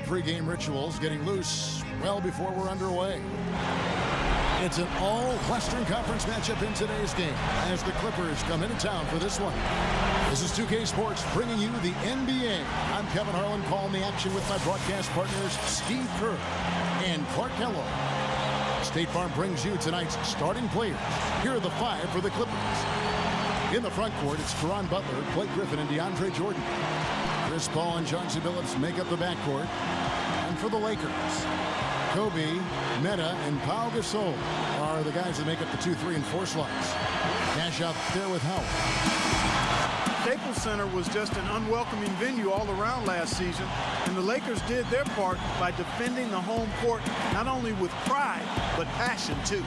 pregame rituals getting loose well before we're underway. It's an all-Western Conference matchup in today's game as the Clippers come into town for this one. This is 2K Sports bringing you the NBA. I'm Kevin Harlan calling the action with my broadcast partners Steve Kerr and Clark Kellogg. State Farm brings you tonight's starting players. Here are the 5 for the Clippers. In the front court, it's Caron Butler, Blake Griffin, and DeAndre Jordan. Chris Paul and Chauncey Billups make up the backcourt. And for the Lakers, Kobe, Metta, and Pau Gasol are the guys that make up the 2, 3, and 4 slots. Nash out there with Howard. Staples Center was just an unwelcoming venue all around last season, and the Lakers did their part by defending the home court not only with pride, but passion too.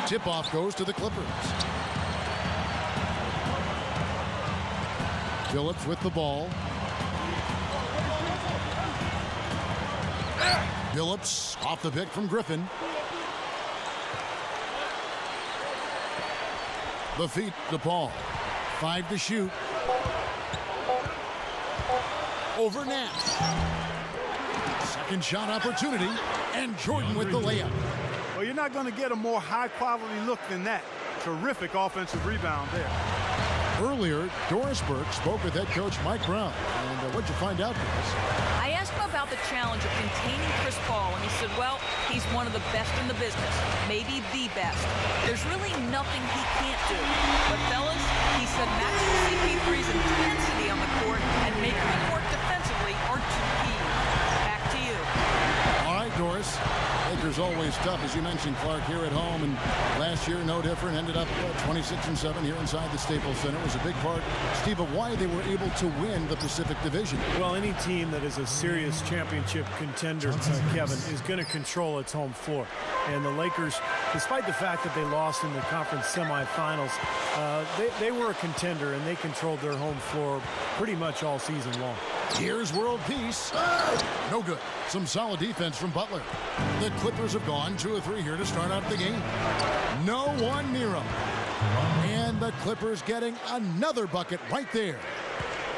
Tip-off goes to the Clippers. Billups with the ball. Billups off the pick from Griffin. The feet to Paul. 5 to shoot. Over Nash. Second shot opportunity. And Jordan with the layup. Well, you're not going to get a more high-quality look than that. Terrific offensive rebound there. Earlier, Doris Burke spoke with head coach Mike Brown. And what'd you find out, Doris? I asked him about the challenge of containing Chris Paul, and he said, well, he's one of the best in the business, maybe the best. There's really nothing he can't do. But, fellas, he said matching CP3's intensity on the court and making him work defensively are two keys. Back to you. All right, Doris. Lakers always tough, as you mentioned, Clark, here at home. And last year, no different. Ended up 26-7 here inside the Staples Center. It was a big part, Steve, of why they were able to win the Pacific Division. Well, any team that is a serious championship contender, Kevin, is going to control its home floor. And the Lakers, despite the fact that they lost in the conference semifinals, they were a contender, and they controlled their home floor pretty much all season long. Here's world peace. No good. Some solid defense from Butler. The Clippers have gone 2 of 3 here to start out the game. No one near them. And the Clippers getting another bucket right there.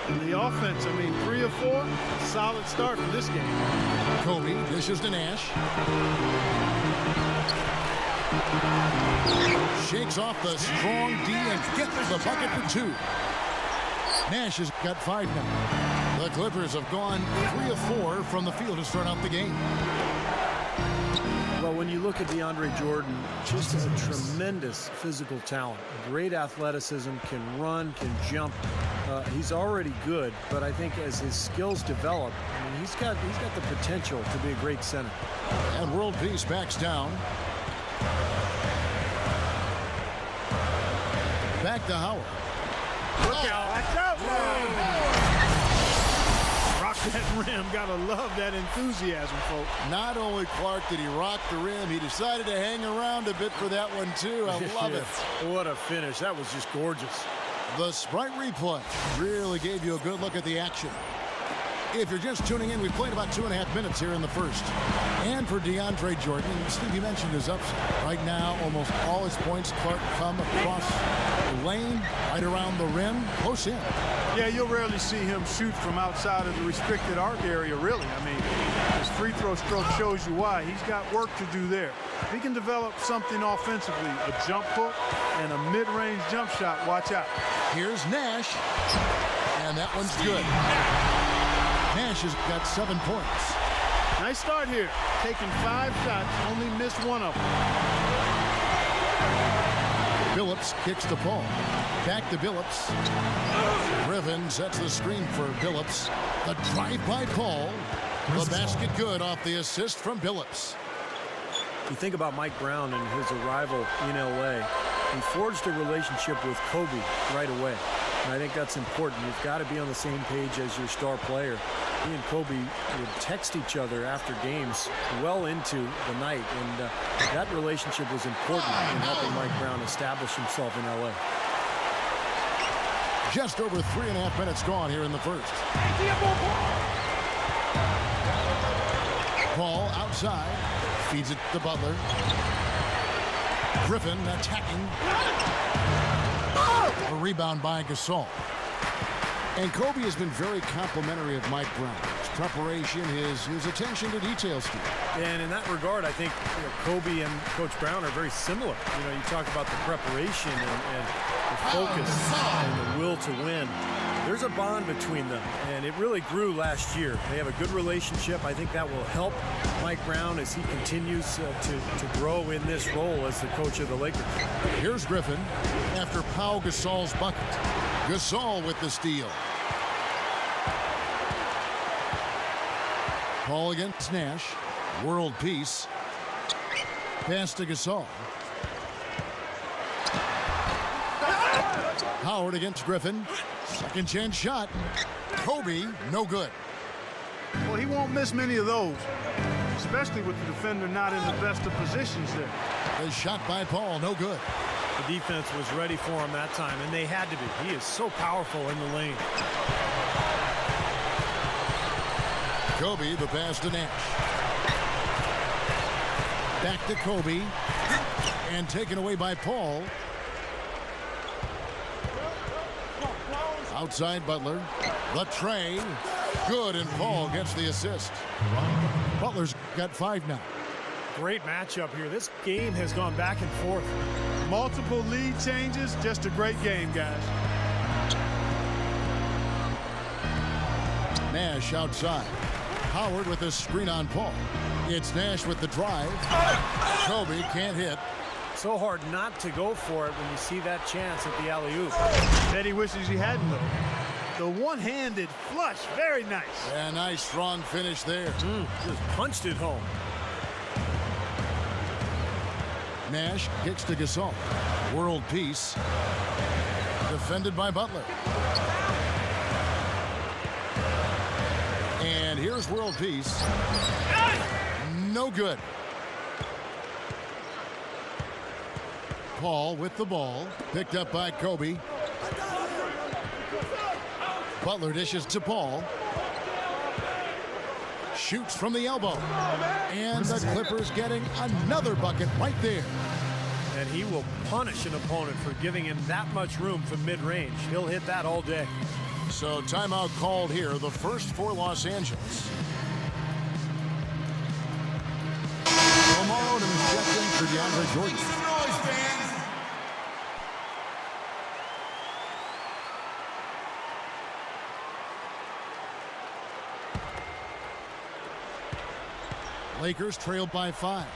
And the offense, 3 of 4, a solid start for this game. Kobe dishes to Nash. Shakes off the strong D and gets the bucket for 2. Nash has got 5 now. The Clippers have gone 3 of 4 from the field to start out the game. Well, when you look at DeAndre Jordan, just a tremendous physical talent. Great athleticism, can run, can jump. He's already good, but I think as his skills develop, he's got the potential to be a great center. And world peace backs down. Back to Howard. Look out. Watch out. Rock that rim. Gotta love that enthusiasm, folks. Not only, Clark, did he rock the rim, he decided to hang around a bit for that one, too. I love it. What a finish. That was just gorgeous. The Sprite replay really gave you a good look at the action. If you're just tuning in, we've played about 2.5 minutes here in the first. And for DeAndre Jordan, Steve, you mentioned his upside. Right now, almost all his points, Clark, come across the lane, right around the rim, close in. Yeah, you'll rarely see him shoot from outside of the restricted arc area, really. His free throw stroke shows you why. He's got work to do there. If he can develop something offensively, a jump hook and a mid-range jump shot, watch out. Here's Nash, and that one's good. Nash has got 7 points. Nice start here. Taking 5 shots, only missed 1 of them. Billups kicks to Paul. Back to Billups. Griffin sets the screen for Billups. The drive by Paul. The basket good off the assist from Billups. You think about Mike Brown and his arrival in L.A. He forged a relationship with Kobe right away. And I think that's important. You've got to be on the same page as your star player. He and Kobe would text each other after games well into the night, and that relationship was important in helping Mike Brown establish himself in L.A. Just over 3.5 minutes gone here in the first. Paul outside. Feeds it to Butler. Griffin attacking. A rebound by Gasol. And Kobe has been very complimentary of Mike Brown. His preparation, his attention to detail, Steve. And in that regard, I think Kobe and Coach Brown are very similar. You talk about the preparation and the focus and the will to win. There's a bond between them, and it really grew last year. They have a good relationship. I think that will help Mike Brown as he continues to grow in this role as the coach of the Lakers. Here's Griffin after Pau Gasol's bucket. Gasol with the steal. Paul against Nash. World peace. Pass to Gasol. Howard against Griffin. Second chance shot. Kobe, no good. Well, he won't miss many of those, especially with the defender not in the best of positions there. The shot by Paul, no good. The defense was ready for him that time, and they had to be. He is so powerful in the lane. Kobe, the pass to Nash. Back to Kobe. And taken away by Paul. Outside Butler. The tray. Good, and Paul gets the assist. Butler's got 5 now. Great matchup here. This game has gone back and forth. Multiple lead changes. Just a great game, guys. Nash outside. Howard with a screen on Paul. It's Nash with the drive. Kobe can't hit. So hard not to go for it when you see that chance at the alley-oop. Bet he wishes he hadn't, though. The one-handed flush, very nice. Yeah, nice strong finish there. Just punched it home. Nash kicks to Gasol. World peace. Defended by Butler. And here's world peace. No good. Paul with the ball. Picked up by Kobe. Butler dishes to Paul. Shoots from the elbow. And the Clippers getting another bucket right there. And he will punish an opponent for giving him that much room from mid-range. He'll hit that all day. So timeout called here, the first for Los Angeles. Lamar Odom is checked in for DeAndre Jordan. Lakers trailed by 5.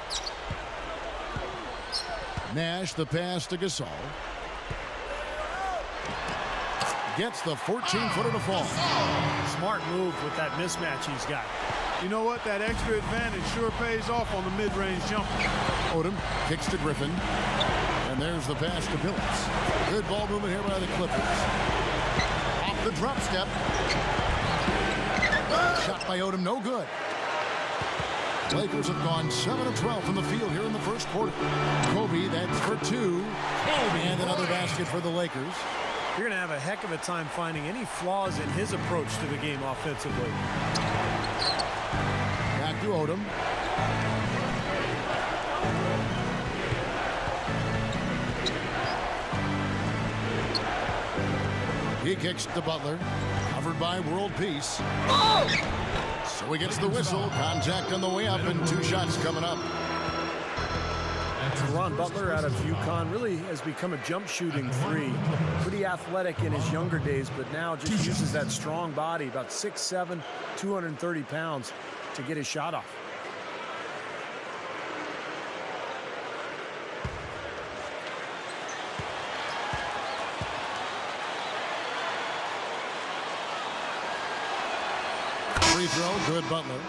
Nash, the pass to Gasol. Gets the 14-footer to fall. Smart move with that mismatch he's got. You know what? That extra advantage sure pays off on the mid-range jumper. Odom kicks to Griffin. And there's the pass to Billups. Good ball movement here by the Clippers. Off the drop step. Shot by Odom, no good. Lakers have gone 7 of 12 from the field here in the first quarter. Kobe, that's for 2. And another basket for the Lakers. You're going to have a heck of a time finding any flaws in his approach to the game offensively. Back to Odom. He kicks to Butler. Covered by world peace. So he gets the whistle. Contact on the way up and 2 shots coming up. Ron Butler out of UConn really has become a jump shooting 3. Pretty athletic in his younger days, but now just uses that strong body, about 6'7", 230 pounds, to get his shot off. Free throw, good Butler.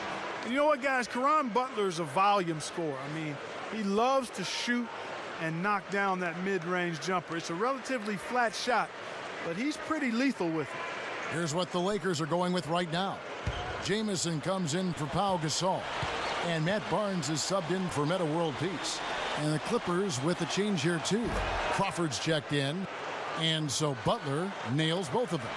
You know what, guys? Caron Butler's a volume scorer. I mean, he loves to shoot and knock down that mid-range jumper. It's a relatively flat shot, but he's pretty lethal with it. Here's what the Lakers are going with right now. Jamison comes in for Pau Gasol. And Matt Barnes is subbed in for Meta World Peace. And the Clippers with a change here, too. Crawford's checked in. And so Butler nails both of them.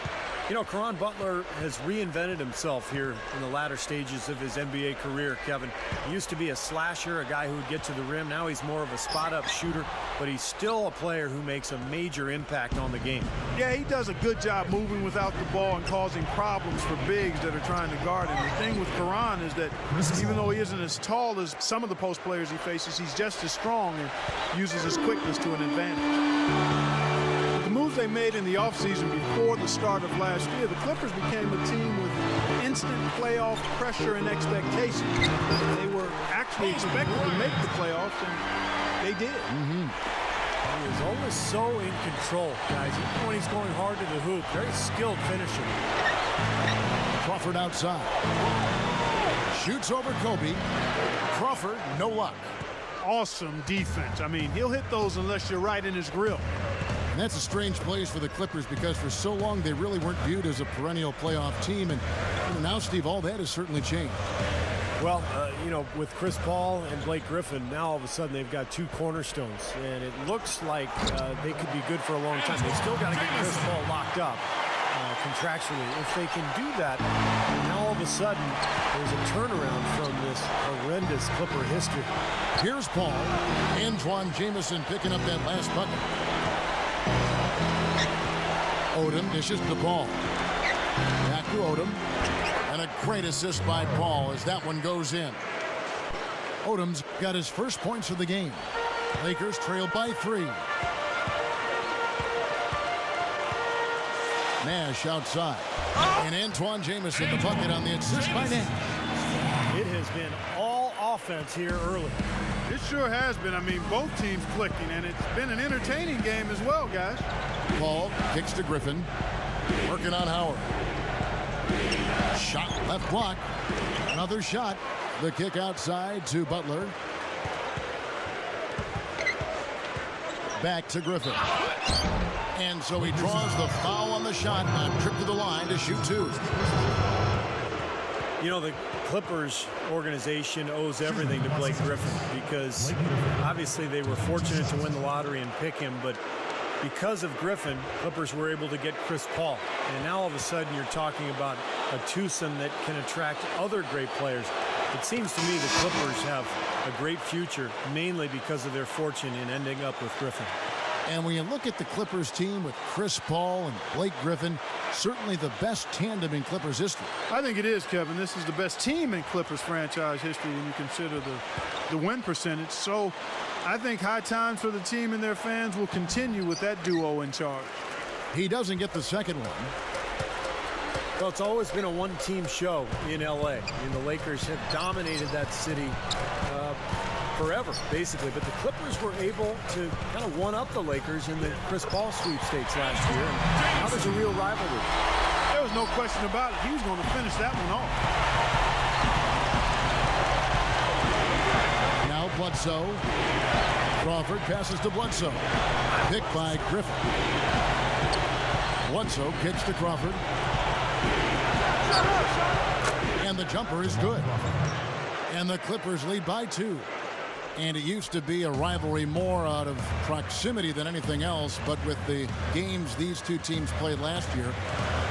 You know, Caron Butler has reinvented himself here in the latter stages of his NBA career, Kevin. He used to be a slasher, a guy who would get to the rim. Now he's more of a spot-up shooter, but he's still a player who makes a major impact on the game. Yeah, he does a good job moving without the ball and causing problems for bigs that are trying to guard him. The thing with Caron is that even though he isn't as tall as some of the post players he faces, he's just as strong and uses his quickness to an advantage. The moves they made in the offseason before the start of last year, the Clippers became a team with instant playoff pressure and expectations. They were actually expected to make the playoffs, and they did. He is always so in control, guys. Even when he's going hard to the hoop, very skilled finisher. Crawford outside. Shoots over Kobe. Crawford, no luck. Awesome defense. I mean, he'll hit those unless you're right in his grill. And that's a strange place for the Clippers because for so long they really weren't viewed as a perennial playoff team. And now, Steve, all that has certainly changed. Well, you know, with Chris Paul and Blake Griffin, now all of a sudden they've got two cornerstones. And it looks like they could be good for a long time. They still got to get Chris Paul locked up contractually. If they can do that, now all of a sudden there's a turnaround from this horrendous Clipper history. Here's Paul. Antoine Jamison picking up that last bucket. Odom dishes to Paul. Back to Odom. And a great assist by Paul as that one goes in. Odom's got his first points of the game. Lakers trail by 3. Nash outside. And Antoine Jamison, the bucket on the assist by Nash. It has been all offense here early. It sure has been. I mean, both teams clicking, and it's been an entertaining game as well, guys. Paul kicks to Griffin. Working on Howard. Shot left block. Another shot. The kick outside to Butler. Back to Griffin. And so he draws the foul on the shot on trip to the line to shoot 2. You know, the Clippers organization owes everything to Blake Griffin because obviously they were fortunate to win the lottery and pick him, but because of Griffin, Clippers were able to get Chris Paul. And now all of a sudden you're talking about a twosome that can attract other great players. It seems to me the Clippers have a great future, mainly because of their fortune in ending up with Griffin. And when you look at the Clippers team with Chris Paul and Blake Griffin, certainly the best tandem in Clippers history. I think it is, Kevin. This is the best team in Clippers franchise history when you consider the win percentage. So I think high times for the team and their fans will continue with that duo in charge. He doesn't get the second one. Well, it's always been a one-team show in L.A. And the Lakers have dominated that city forever, basically. But the Clippers were able to kind of one-up the Lakers in the Chris Paul sweepstakes last year. And now there's a real rivalry. There was no question about it. He was going to finish that one off. Now Bledsoe. Crawford passes to Bledsoe. Picked by Griffin. Bledsoe kicks to Crawford. And the jumper is good. And the Clippers lead by 2. And it used to be a rivalry more out of proximity than anything else, but with the games these two teams played last year,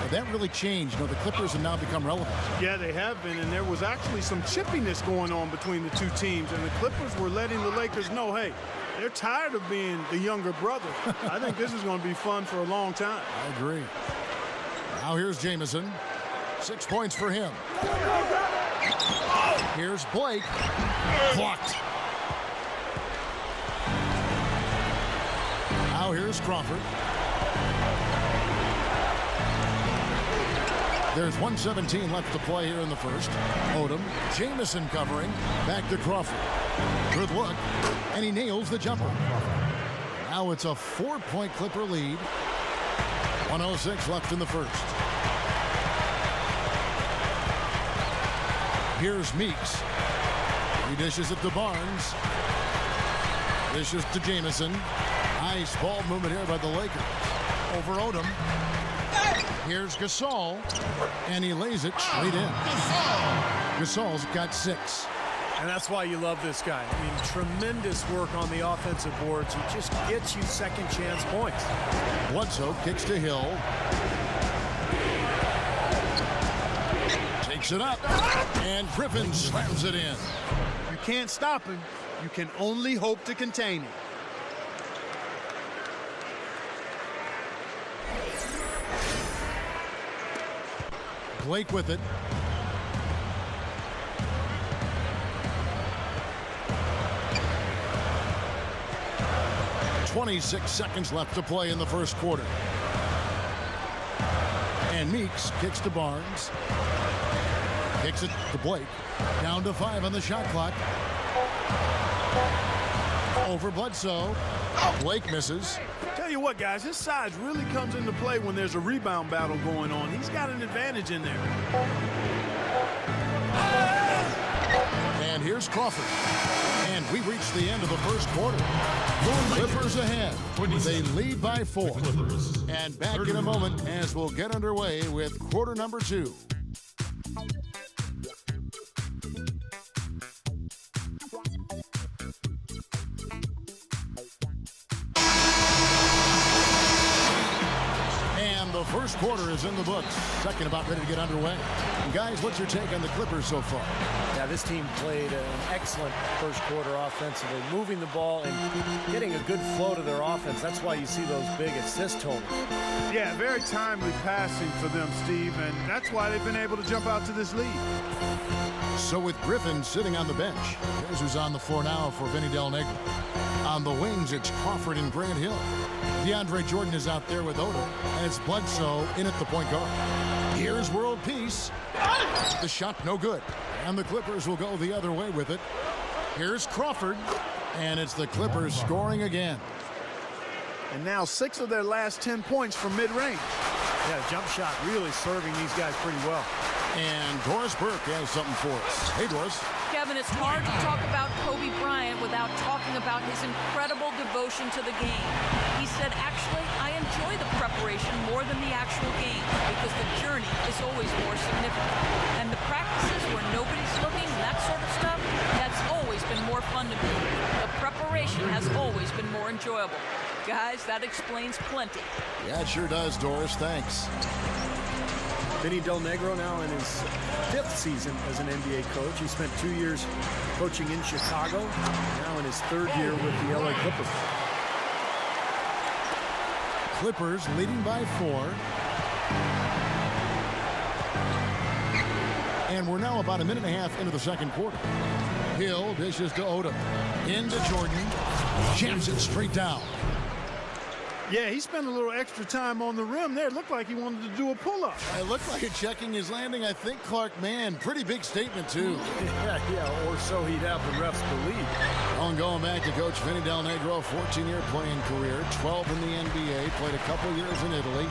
that really changed. You know, the Clippers have now become relevant. Yeah, they have been, and there was actually some chippiness going on between the two teams, and the Clippers were letting the Lakers know, hey, they're tired of being the younger brother. I think this is going to be fun for a long time. I agree. Now here's Jamison. 6 points for him. Here's Blake. Blocked. Now here's Crawford. There's 1:17 left to play here in the first. Odom, Jamison covering. Back to Crawford. Good look. And he nails the jumper. Now it's a 4-point Clipper lead. 1:06 left in the first. Here's Meeks. He dishes it to Barnes. Dishes to Jamison. Nice ball movement here by the Lakers. Over Odom. Here's Gasol. And he lays it straight in. Gasol's got 6. And that's why you love this guy. I mean, tremendous work on the offensive boards. He just gets you second chance points. Bledsoe kicks to Hill. Breaks it up. And Griffin slams it in. You can't stop him. You can only hope to contain him. Blake with it. .26 seconds left to play in the first quarter. And Meeks kicks to Barnes. Kicks it to Blake. Down to 5 on the shot clock. Over Bledsoe. Blake misses. Tell you what, guys, his size really comes into play when there's a rebound battle going on. He's got an advantage in there. And here's Crawford. And we reach the end of the first quarter. Clippers ahead. They lead by 4. And back in a moment as we'll get underway with quarter number 2. The first quarter is in the books. Second about ready to get underway. And guys, what's your take on the Clippers so far? Yeah, this team played an excellent first quarter offensively, moving the ball and getting a good flow to their offense. That's why you see those big assist totals. Yeah, very timely passing for them, Steve, and that's why they've been able to jump out to this lead. So with Griffin sitting on the bench, here's who's on the floor now for Vinny Del Negro. On the wings, it's Crawford and Grant Hill. DeAndre Jordan is out there with Odom, and it's Bledsoe in at the point guard. Here's world peace. The shot no good, and the Clippers will go the other way with it. Here's Crawford, and it's the Clippers scoring again. And now 6 of their last 10 points from mid-range. Yeah, jump shot really serving these guys pretty well. And Doris Burke has something for us. Hey, Doris. Kevin, it's hard to talk about Kobe Bryant without talking about his incredible devotion to the game. He said, actually, I enjoy the preparation more than the actual game because the journey is always more significant. And the practices where nobody's looking, that sort of stuff, that's always been more fun to me. The preparation has always been more enjoyable. Guys, that explains plenty. Yeah, it sure does, Doris. Thanks. Vinny Del Negro now in his 5th season as an NBA coach. He spent 2 years coaching in Chicago, now in his 3rd year with the LA Clippers. Clippers leading by 4. And we're now about a minute and a half into the second quarter. Hill dishes to Odom. Into Jordan. Jams it straight down. Yeah, he spent a little extra time on the rim there. It looked like he wanted to do a pull-up. It looked like it checking his landing. I think Clark Mann, pretty big statement, too. Yeah, or so he'd have the refs believe. On going back to Coach Vinny Del Negro, 14-year playing career, 12 in the NBA, played a couple years in Italy.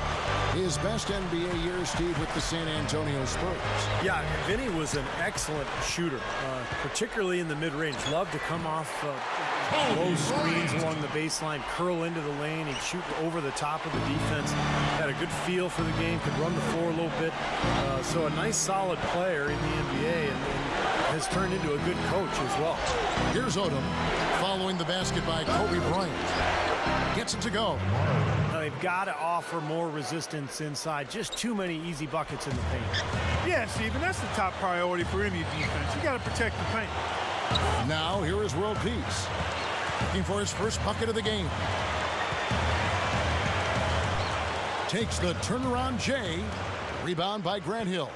His best NBA year, Steve, with the San Antonio Spurs. Yeah, Vinny was an excellent shooter, particularly in the mid-range. Loved to come off low screens along the baseline, curl into the lane. He'd shoot over the top of the defense. Had a good feel for the game, could run the floor a little bit. So a nice, solid player in the NBA and has turned into a good coach as well. Here's Odom following the basket by Kobe Bryant. Gets it to go. Now they've got to offer more resistance inside. Just too many easy buckets in the paint. Yeah, Stephen, that's the top priority for any defense. You got to protect the paint. Now here is World Peace. Looking for his first bucket of the game. Takes the turnaround J. Rebound by Grant Hill.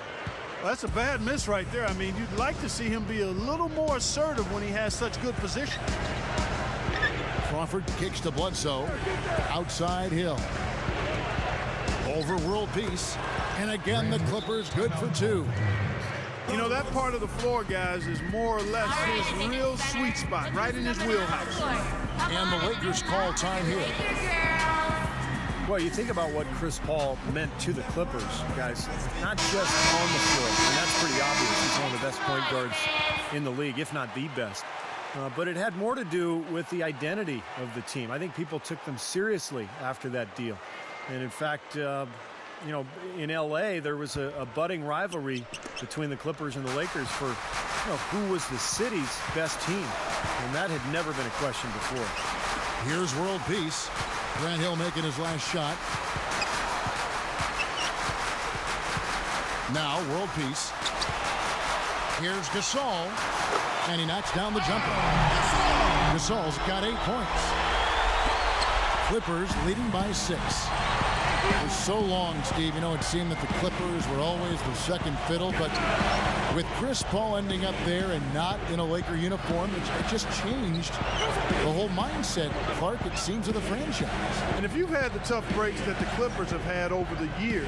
Well, that's a bad miss right there. I mean, you'd like to see him be a little more assertive when he has such good position. Crawford kicks to Bledsoe. Outside Hill. Over World Peace. And again, the Clippers good for 2. You know, that part of the floor, guys, is more or less his real sweet spot, right in his wheelhouse. And the Lakers call time here. Well, you think about what Chris Paul meant to the Clippers, guys, not just on the floor. And that's pretty obvious. He's one of the best point guards in the league, if not the best. But it had more to do with the identity of the team. I think people took them seriously after that deal. And in fact, you know, in LA, there was a budding rivalry between the Clippers and the Lakers for, you know, who was the city's best team. And that had never been a question before. Here's World Peace. Grant Hill making his last shot. Now World Peace. Here's Gasol, and he knocks down the jumper. Gasol's got 8 points. Clippers leading by 6. For so long, Steve, it seemed that the Clippers were always the second fiddle, but with Chris Paul ending up there and not in a Laker uniform, it just changed the whole mindset, Clark, it seems, of the franchise. And if you've had the tough breaks that the Clippers have had over the years,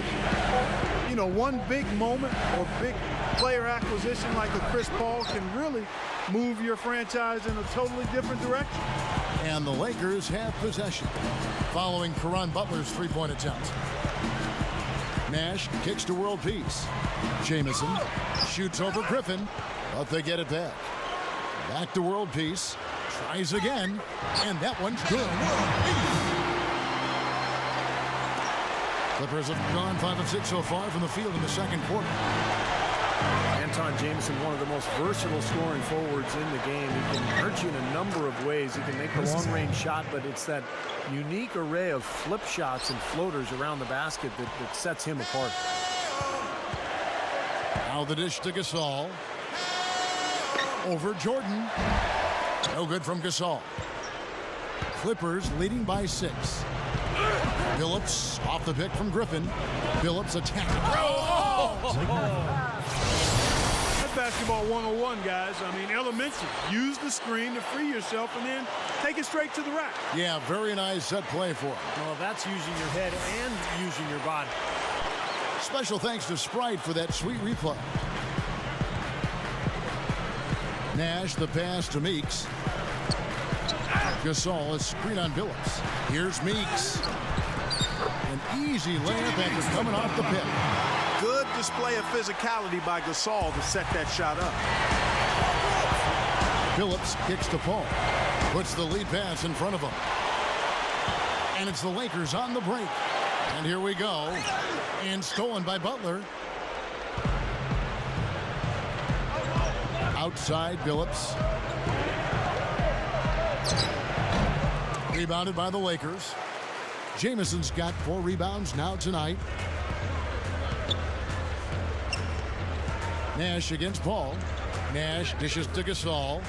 one big moment or big player acquisition like a Chris Paul can really move your franchise in a totally different direction. And the Lakers have possession following Caron Butler's three-point attempt. Nash kicks to world peace. Jamison shoots over Griffin, but they get it back. Back to world peace. Tries again, and that one's good. Clippers have gone 5 of 6 so far from the field in the second quarter. Anton Jamison, one of the most versatile scoring forwards in the game. He can hurt you in a number of ways. He can make the long-range shot, but it's that unique array of flip shots and floaters around the basket that sets him apart. Now the dish to Gasol. Over Jordan. No good from Gasol. Clippers leading by 6. Billups off the pick from Griffin. Billups attacking. Basketball 101, guys. Elementary. Use the screen to free yourself and then take it straight to the rack. Yeah, very nice set play for him. Well, that's using your head and using your body. Special thanks to Sprite for that sweet replay. Nash, the pass to Meeks. Gasol, a screen on Billups. Here's Meeks. An easy layup after coming off the pick. Good display of physicality by Gasol to set that shot up. Billups kicks to Paul. Puts the lead pass in front of him. And it's the Lakers on the break. And here we go. And stolen by Butler. Outside Billups. Rebounded by the Lakers. Jamison's got 4 rebounds now tonight. Nash against Paul. Nash dishes to Gasol.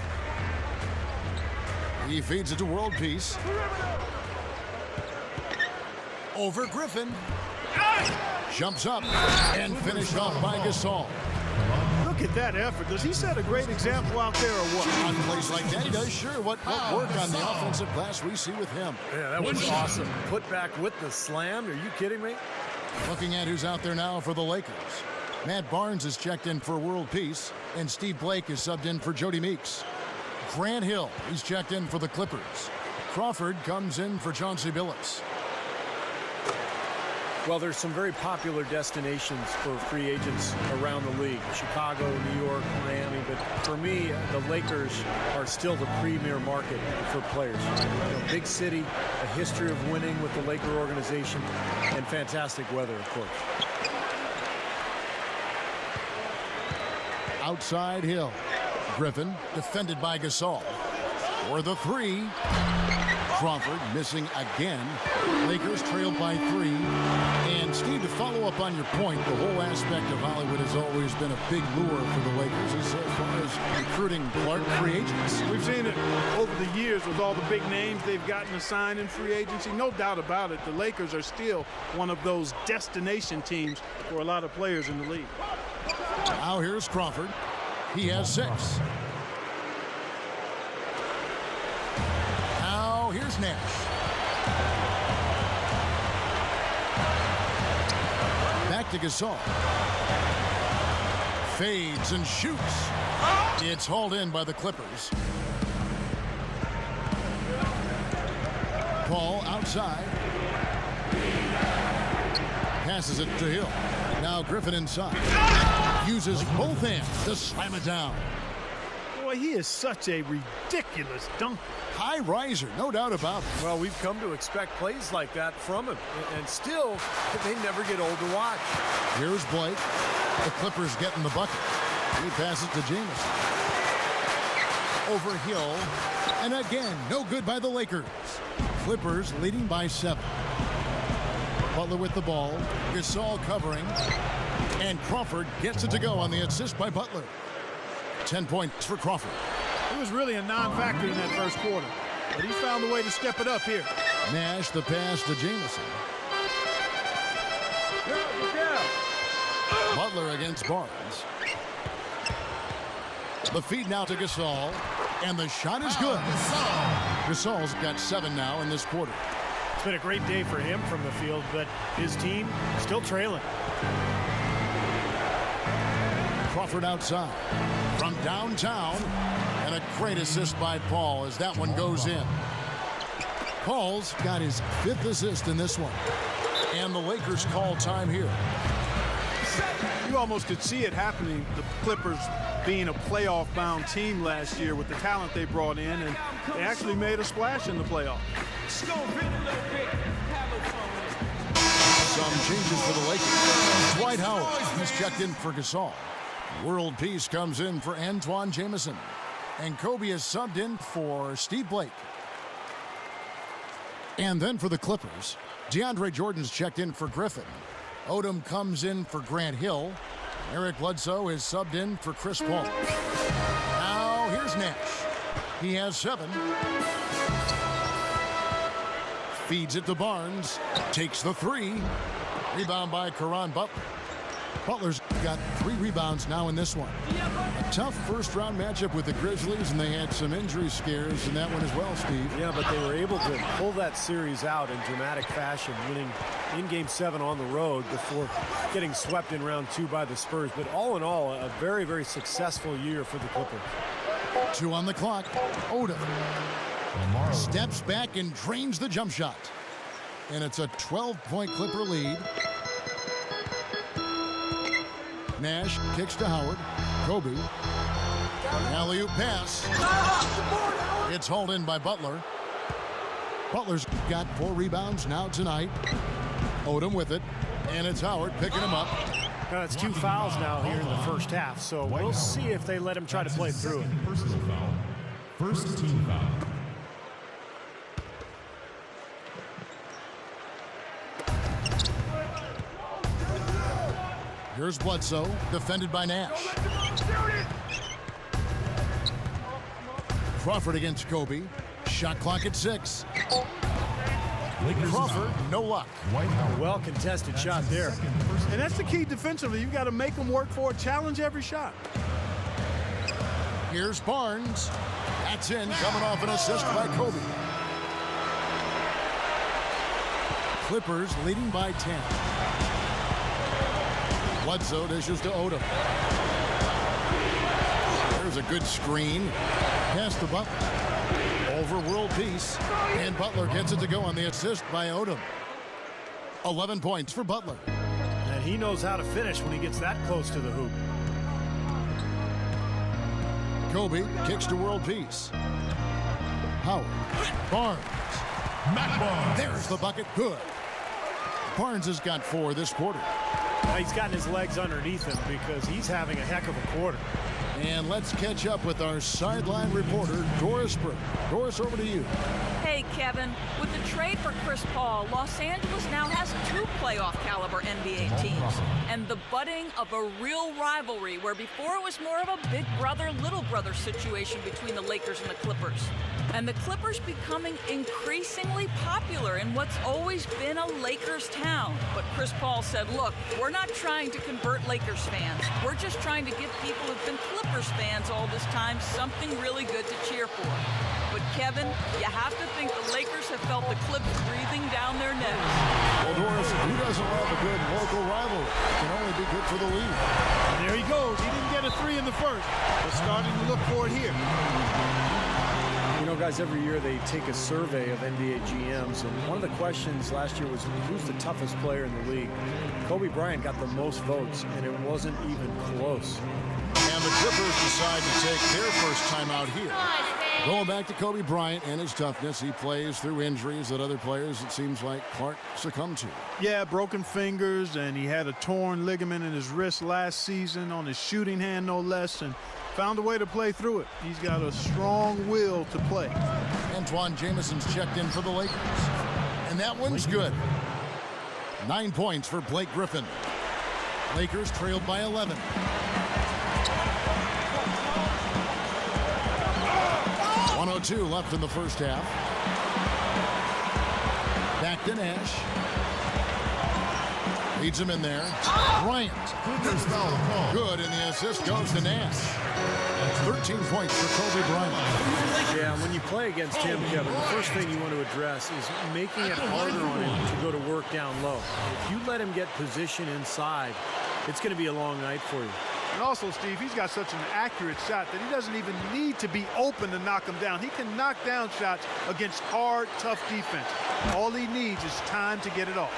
He feeds it to world peace. Over Griffin. Jumps up and finished off by Gasol. Look at that effort. Does he set a great example out there or what? On plays like that, he does. Sure, what work on the offensive glass we see with him. Yeah, that was awesome. Put back with the slam. Are you kidding me? Looking at who's out there now for the Lakers. Matt Barnes is checked in for world peace, and Steve Blake is subbed in for Jody Meeks. Grant Hill, he's checked in for the Clippers. Crawford comes in for Chauncey Billups. Well, there's some very popular destinations for free agents around the league. Chicago, New York, Miami. But for me, the Lakers are still the premier market for players. Big city, a history of winning with the Laker organization, and fantastic weather, of course. Outside Hill. Griffin defended by Gasol. For the 3. Crawford missing again. Lakers trailed by 3. And Steve, to follow up on your point, the whole aspect of Hollywood has always been a big lure for the Lakers as far as recruiting Clark free agents. We've seen it over the years with all the big names they've gotten to sign in free agency. No doubt about it, the Lakers are still one of those destination teams for a lot of players in the league. Now here's Crawford. He has 6. Now here's Nash. Back to Gasol. Fades and shoots. It's hauled in by the Clippers. Paul outside. Passes it to Hill. Now Griffin inside. Uses both hands to slam it down. Boy, he is such a ridiculous dunker. High riser, no doubt about it. Well, we've come to expect plays like that from him. And still, they never get old to watch. Here's Blake. The Clippers getting the bucket. He passes to Jamison. Over Hill. And again, no good by the Lakers. Clippers leading by 7. Butler with the ball. Gasol covering. And Crawford gets it to go on the assist by Butler. 10 points for Crawford. It was really a non-factor in that first quarter, but he found a way to step it up here. Nash the pass to Jamison. Butler against Barnes. The feed now to Gasol, and the shot is good. Gasol's got 7 now in this quarter. It's been a great day for him from the field, but his team still trailing. Crawford outside from downtown, and a great assist by Paul as that one goes in. Paul's got his 5th assist in this one, and the Lakers call time here. You almost could see it happening. The Clippers being a playoff-bound team last year with the talent they brought in, and they actually made a splash in the playoff. Some changes for the Lakers. Dwight Howard has checked in for Gasol. World Peace comes in for Antoine Jamison. And Kobe is subbed in for Steve Blake. And then for the Clippers, DeAndre Jordan's checked in for Griffin. Odom comes in for Grant Hill. Eric Bledsoe is subbed in for Chris Paul. Now here's Nash. He has 7. Feeds it to Barnes. Takes the 3. Rebound by Caron Butler. Butler's got 3 rebounds now in this one. A tough first-round matchup with the Grizzlies, and they had some injury scares in that one as well, Steve. Yeah, but they were able to pull that series out in dramatic fashion, winning in Game 7 on the road before getting swept in round 2 by the Spurs. But all in all, a very, very successful year for the Clippers. 2 on the clock. Odom steps back and drains the jump shot. And it's a 12-point Clipper lead. Nash kicks to Howard. Kobe. Alley-oop pass. It's hauled in by Butler. Butler's got 4 rebounds now tonight. Odom with it. And it's Howard picking him up. Now, that's 2 fouls now here in the first half, so we'll see if they let him try to play through it. Personal foul. First team foul. Here's Bledsoe, defended by Nash. Crawford against Kobe. Shot clock at 6. Crawford, no luck. Well contested shot there. And that's the key defensively. You've got to make them work for it. Challenge every shot. Here's Barnes. That's in, coming off an assist by Kobe. Clippers leading by 10. Bledsoe dishes to Odom. There's a good screen. Pass to Butler. Over World Peace. And Butler gets it to go on the assist by Odom. 11 points for Butler. And he knows how to finish when he gets that close to the hoop. Kobe kicks to World Peace. Howard. Barnes. Matt Barnes. There's the bucket. Good. Barnes has got 4 this quarter. He's gotten his legs underneath him because he's having a heck of a quarter. And let's catch up with our sideline reporter, Doris Burke. Doris, over to you. Hey, Kevin. With the trade for Chris Paul, Los Angeles now has 2 playoff-caliber NBA teams. And the budding of a real rivalry where before it was more of a big brother, little brother situation between the Lakers and the Clippers. And the Clippers becoming increasingly popular in what's always been a Lakers town. But Chris Paul said, look, we're not trying to convert Lakers fans. We're just trying to give people who've been Clippers fans all this time something really good to cheer for. But Kevin, you have to think the Lakers have felt the Clips breathing down their necks. Well, Doris, who doesn't love a good local rivalry? It can only be good for the league. And there he goes. He didn't get a 3 in the first, but starting to look for it here. You know, guys, every year they take a survey of NBA GMs, and one of the questions last year was who's the toughest player in the league. Kobe Bryant got the most votes, and it wasn't even close. And the Clippers decide to take their first time out here. Going back to Kobe Bryant and his toughness, he plays through injuries that other players, it seems like, Clark succumbed to. Yeah, broken fingers, and he had a torn ligament in his wrist last season on his shooting hand, no less, and found a way to play through it. He's got a strong will to play. Antoine Jamison's checked in for the Lakers. And that one's good. 9 points for Blake Griffin. Lakers trailed by 11. 1:02 left in the first half. Back to Nash. Leads him in there. Bryant. Good, and the assist goes to Nash. 13 points for Kobe Bryant. Yeah, when you play against him, Kevin, the first thing you want to address is making it harder on him to go to work down low. If you let him get position inside, it's going to be a long night for you. And also, Steve, he's got such an accurate shot that he doesn't even need to be open to knock him down. He can knock down shots against hard, tough defense. All he needs is time to get it off.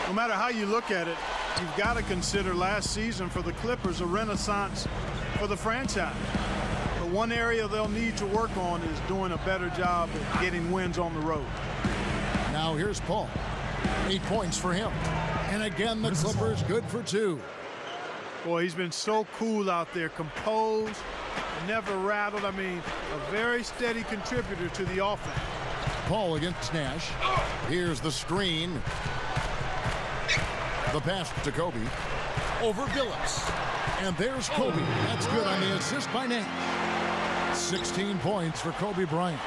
No matter how you look at it, you've got to consider last season for the Clippers a renaissance for the franchise. The one area they'll need to work on is doing a better job of getting wins on the road. Now here's Paul. 8 points for him. And again, the Clippers good for 2. Boy, he's been so cool out there, composed, never rattled. I mean, a very steady contributor to the offense. Paul against Nash. Here's the screen. The pass to Kobe. Over Billups. And there's Kobe. That's good on the assist by Nash. 16 points for Kobe Bryant.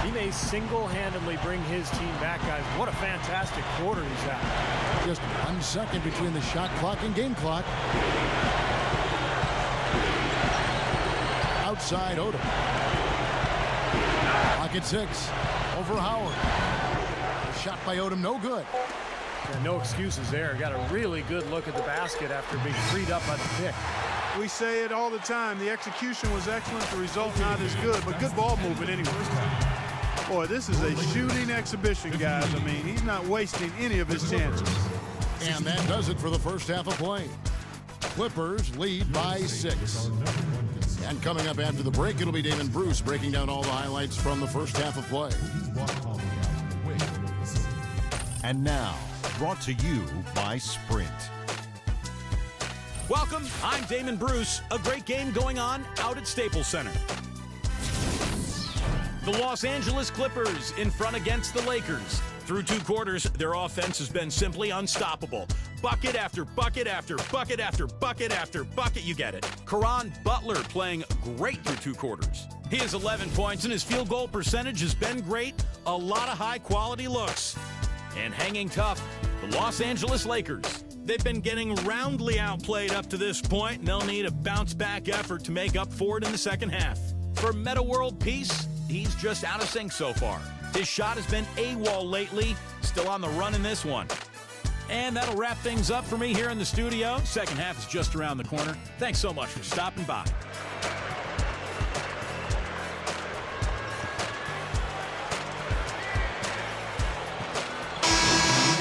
He may single-handedly bring his team back, guys. What a fantastic quarter he's had. Just 1 second between the shot clock and game clock. Outside Odom. Pocket 6. Over Howard. The shot by Odom, no good. Yeah, no excuses there. Got a really good look at the basket after being freed up by the pick. We say it all the time. The execution was excellent. The result not as good, but good ball movement anyway. Boy, this is a shooting exhibition, guys. I mean, he's not wasting any of his chances. And that does it for the first half of play. Clippers lead by 6. And coming up after the break, it'll be Damon Bruce breaking down all the highlights from the first half of play. And now, brought to you by Sprint. Welcome, I'm Damon Bruce. A great game going on out at Staples Center. The Los Angeles Clippers in front against the Lakers. Through 2 quarters, their offense has been simply unstoppable. Bucket after bucket after bucket after bucket after bucket, you get it. Caron Butler playing great through 2 quarters. He has 11 points and his field goal percentage has been great. A lot of high-quality looks. And hanging tough, the Los Angeles Lakers. They've been getting roundly outplayed up to this point, and they'll need a bounce-back effort to make up for it in the second half. For Metta World Peace, he's just out of sync so far. His shot has been AWOL lately, still on the run in this one. And that'll wrap things up for me here in the studio. Second half is just around the corner. Thanks so much for stopping by.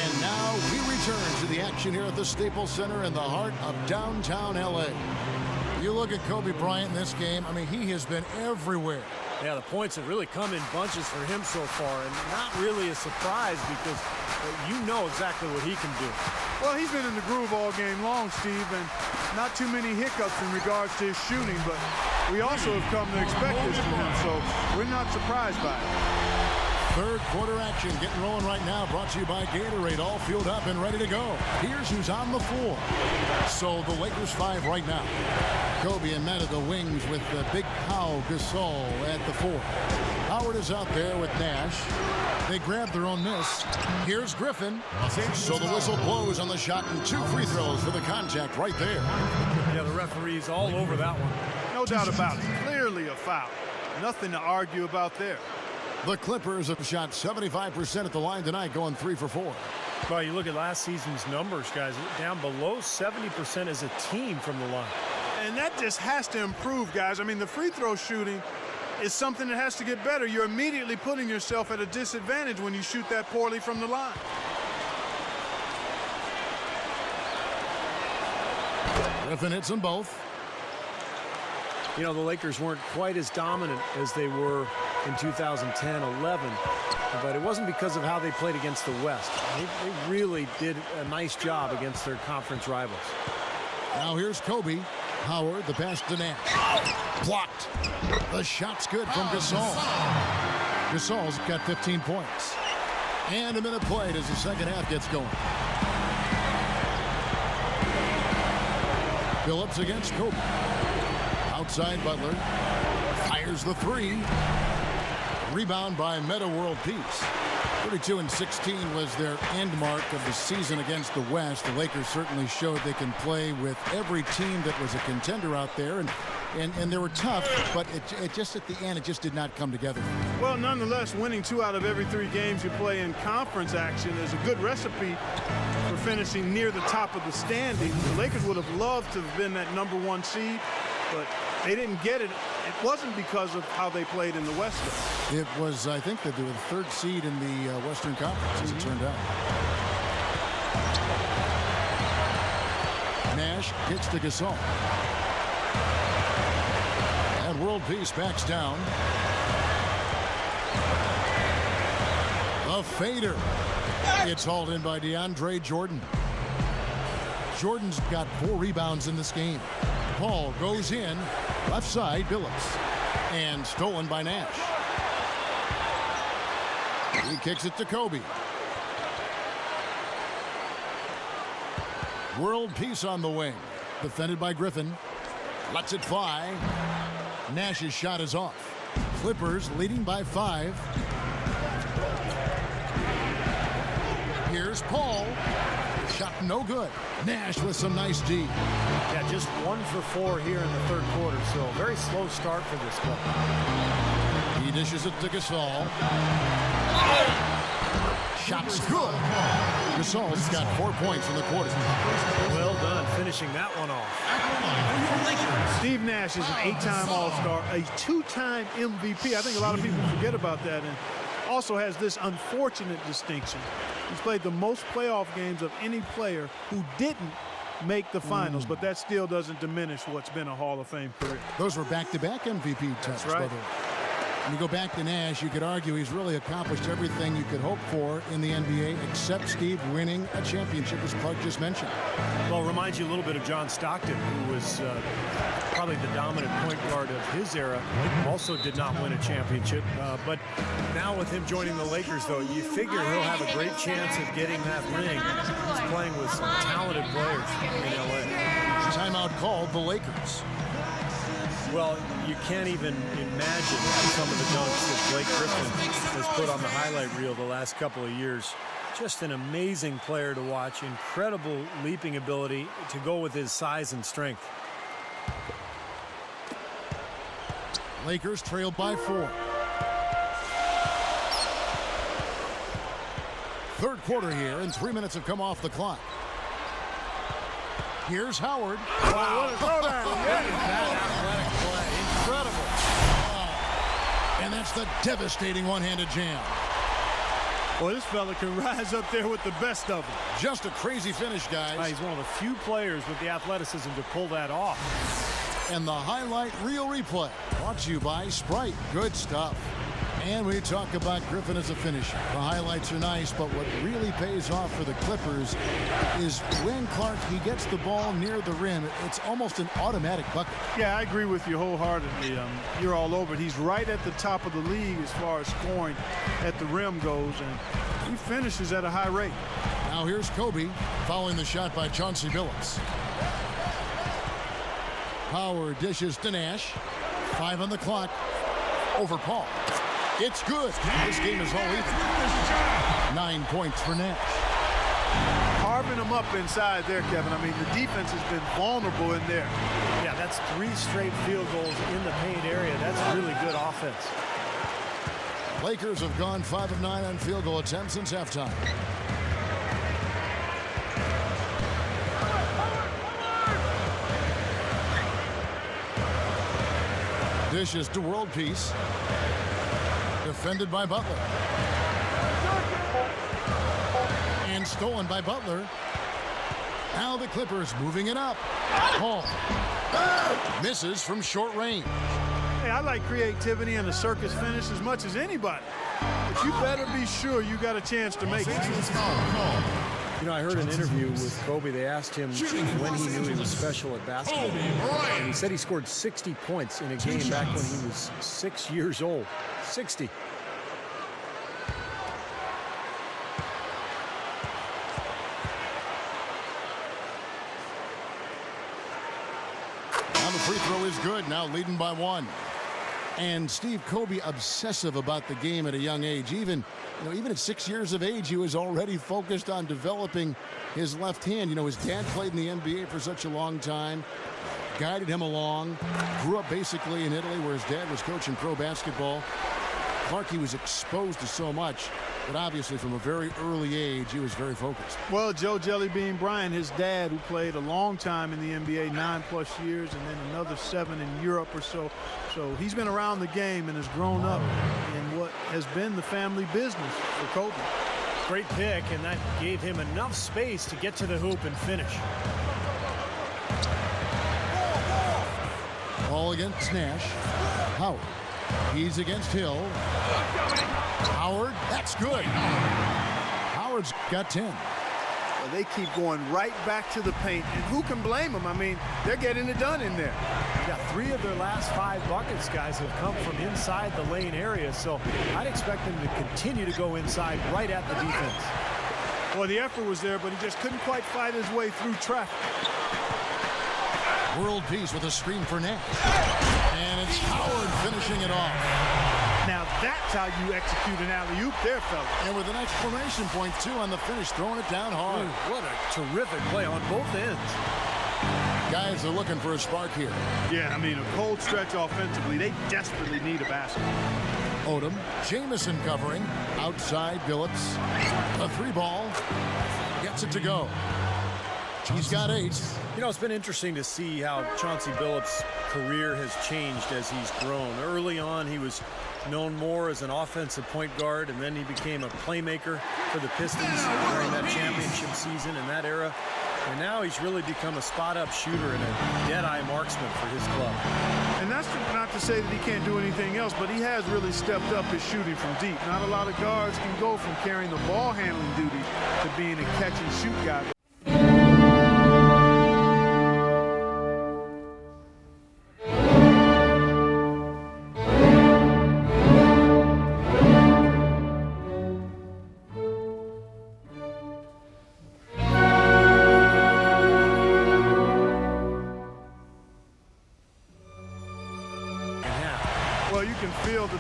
And now we return to the action here at the Staples Center in the heart of downtown LA. You look at Kobe Bryant in this game, I mean, he has been everywhere. Yeah, the points have really come in bunches for him so far, and not really a surprise because you know exactly what he can do. Well, he's been in the groove all game long, Steve, and not too many hiccups in regards to his shooting, but we also have come to expect this from him, so we're not surprised by it. Third quarter action getting rolling right now, brought to you by Gatorade, all fueled up and ready to go. Here's who's on the floor. So the Lakers 5 right now. Kobe and Metta the wings with the big Pau Gasol at the 4. Howard is out there with Nash. They grab their own miss. Here's Griffin. So the whistle blows on the shot and 2 free throws for the contact right there. Yeah, the referee's all over that one. No doubt about it. Clearly a foul. Nothing to argue about there. The Clippers have shot 75% at the line tonight, going 3 for 4. Well, you look at last season's numbers, guys, down below 70% as a team from the line. And that just has to improve, guys. I mean, the free throw shooting is something that has to get better. You're immediately putting yourself at a disadvantage when you shoot that poorly from the line. Griffin hits them both. You know, the Lakers weren't quite as dominant as they were in 2010-11, but it wasn't because of how they played against the West. They really did a nice job against their conference rivals. Now here's Kobe. Howard, the pass to Nash. Blocked. The shot's good from Gasol. Gasol's got 15 points. And a minute played as the second half gets going. Billups against Kobe. side. Butler fires the three. Rebound by Metta World Peace. 32-16 was their end mark of the season against the West. The Lakers certainly showed they can play with every team that was a contender out there, and they were tough, but it just at the end, it just did not come together. Well, nonetheless, winning 2 out of every 3 games you play in conference action is a good recipe for finishing near the top of the standings. The Lakers would have loved to have been that #1 seed, but they didn't get it. It wasn't because of how they played in the West, though. It was, I think, that they were the 3rd seed in the Western Conference, as it turned out. Nash kicks to Gasol. And World Peace backs down. A fader. It's hauled in by DeAndre Jordan. Jordan's got 4 rebounds in this game. Paul goes in, left side, Billups, and stolen by Nash. He kicks it to Kobe. World Peace on the wing, defended by Griffin. Lets it fly. Nash's shot is off. Clippers leading by 5. Here's Paul. Shot no good. Nash with some nice D. Yeah, just 1 for 4 here in the 3rd quarter, so a very slow start for this club. He dishes it to Gasol. Shot's good. Gasol's got 4 points in the quarter. Well done, finishing that one off. Steve Nash is an 8-time All-Star, a 2-time MVP. I think a lot of people forget about that, and also has this unfortunate distinction. He's played the most playoff games of any player who didn't make the finals, but that still doesn't diminish what's been a Hall of Fame career. Those were back-to-back MVP tests, right. brother. When you go back to Nash, you could argue he's really accomplished everything you could hope for in the NBA, except, Steve, winning a championship, as Clark just mentioned. Well, it reminds you a little bit of John Stockton, who was probably the dominant point guard of his era. Also did not win a championship. But now with him joining the Lakers, though, you figure he'll have a great chance of getting that ring. He's playing with some talented players in L.A. Timeout called the Lakers. Well, you can't even imagine some of the dunks that Blake Griffin has put on the highlight reel the last couple of years. Just an amazing player to watch. Incredible leaping ability to go with his size and strength. Lakers trailed by 4. 3rd quarter here, and 3 minutes have come off the clock. Here's Howard. Wow, what a throwdown. That athletic play. Incredible. Oh. And that's the devastating one-handed jam. Well, this fella can rise up there with the best of them. Just a crazy finish, guys. He's one of the few players with the athleticism to pull that off. And the highlight reel replay brought to you by Sprite. Good stuff. And we talk about Griffin as a finisher. The highlights are nice, but what really pays off for the Clippers is when Clark, he gets the ball near the rim, it's almost an automatic bucket. Yeah, I agree with you wholeheartedly. You're all over it. He's right at the top of the league as far as scoring at the rim goes, and he finishes at a high rate. Now here's Kobe following the shot by Chauncey Billups. Howard dishes to Nash. 5 on the clock. Over Paul. It's good. This game is all even. 9 points for Nash. Carving them up inside there, Kevin. I mean, the defense has been vulnerable in there. Yeah, that's 3 straight field goals in the paint area. That's really good offense. Lakers have gone 5 of 9 on field goal attempts since halftime. Dishes to World Peace. Defended by Butler. And stolen by Butler. Now the Clippers moving it up. Paul misses from short range. Hey, I like creativity and a circus finish as much as anybody. But you better be sure you got a chance to make it. You know, I heard an interview with Kobe. They asked him when he knew he was special at basketball. And he said he scored 60 points in a game back when he was 6 years old. 60. On the free throw is good. Now leading by 1. And Steve Kobe obsessive about the game at a young age. Even at 6 years of age, he was already focused on developing his left hand. His dad played in the NBA for such a long time, guided him along, grew up basically in Italy where his dad was coaching pro basketball. Clark, he was exposed to so much, but obviously from a very early age, he was very focused. Well, Joe Jellybean Bryant, his dad, who played a long time in the NBA, 9+ years, and then another 7 in Europe or so. So he's been around the game and has grown up in what has been the family business for Kobe. Great pick, and that gave him enough space to get to the hoop and finish. Ball against Nash. Howard. He's against Hill. Howard, that's good. Howard's got 10. Well, they keep going right back to the paint, and who can blame them? I mean, they're getting it done in there. Yeah, 3 of their last 5 buckets, guys, have come from inside the lane area, so I'd expect them to continue to go inside right at the defense. Well, the effort was there, but he just couldn't quite fight his way through traffic. World Peace with a screen for Nash. And it's Howard finishing it off. Now that's how you execute an alley-oop there, fella. And with an exclamation point, too, on the finish, throwing it down hard. What a terrific play on both ends. Guys are looking for a spark here. Yeah, I mean, a cold stretch offensively. They desperately need a basket. Odom, Jamison covering. Outside, Billups. A 3-ball. Gets it to go. He's got 8. It's been interesting to see how Chauncey Billups' career has changed as he's grown. Early on, he was known more as an offensive point guard, and then he became a playmaker for the Pistons during that championship season in that era. And now he's really become a spot-up shooter and a dead-eye marksman for his club. And that's not to say that he can't do anything else, but he has really stepped up his shooting from deep. Not a lot of guards can go from carrying the ball handling duties to being a catch-and-shoot guy.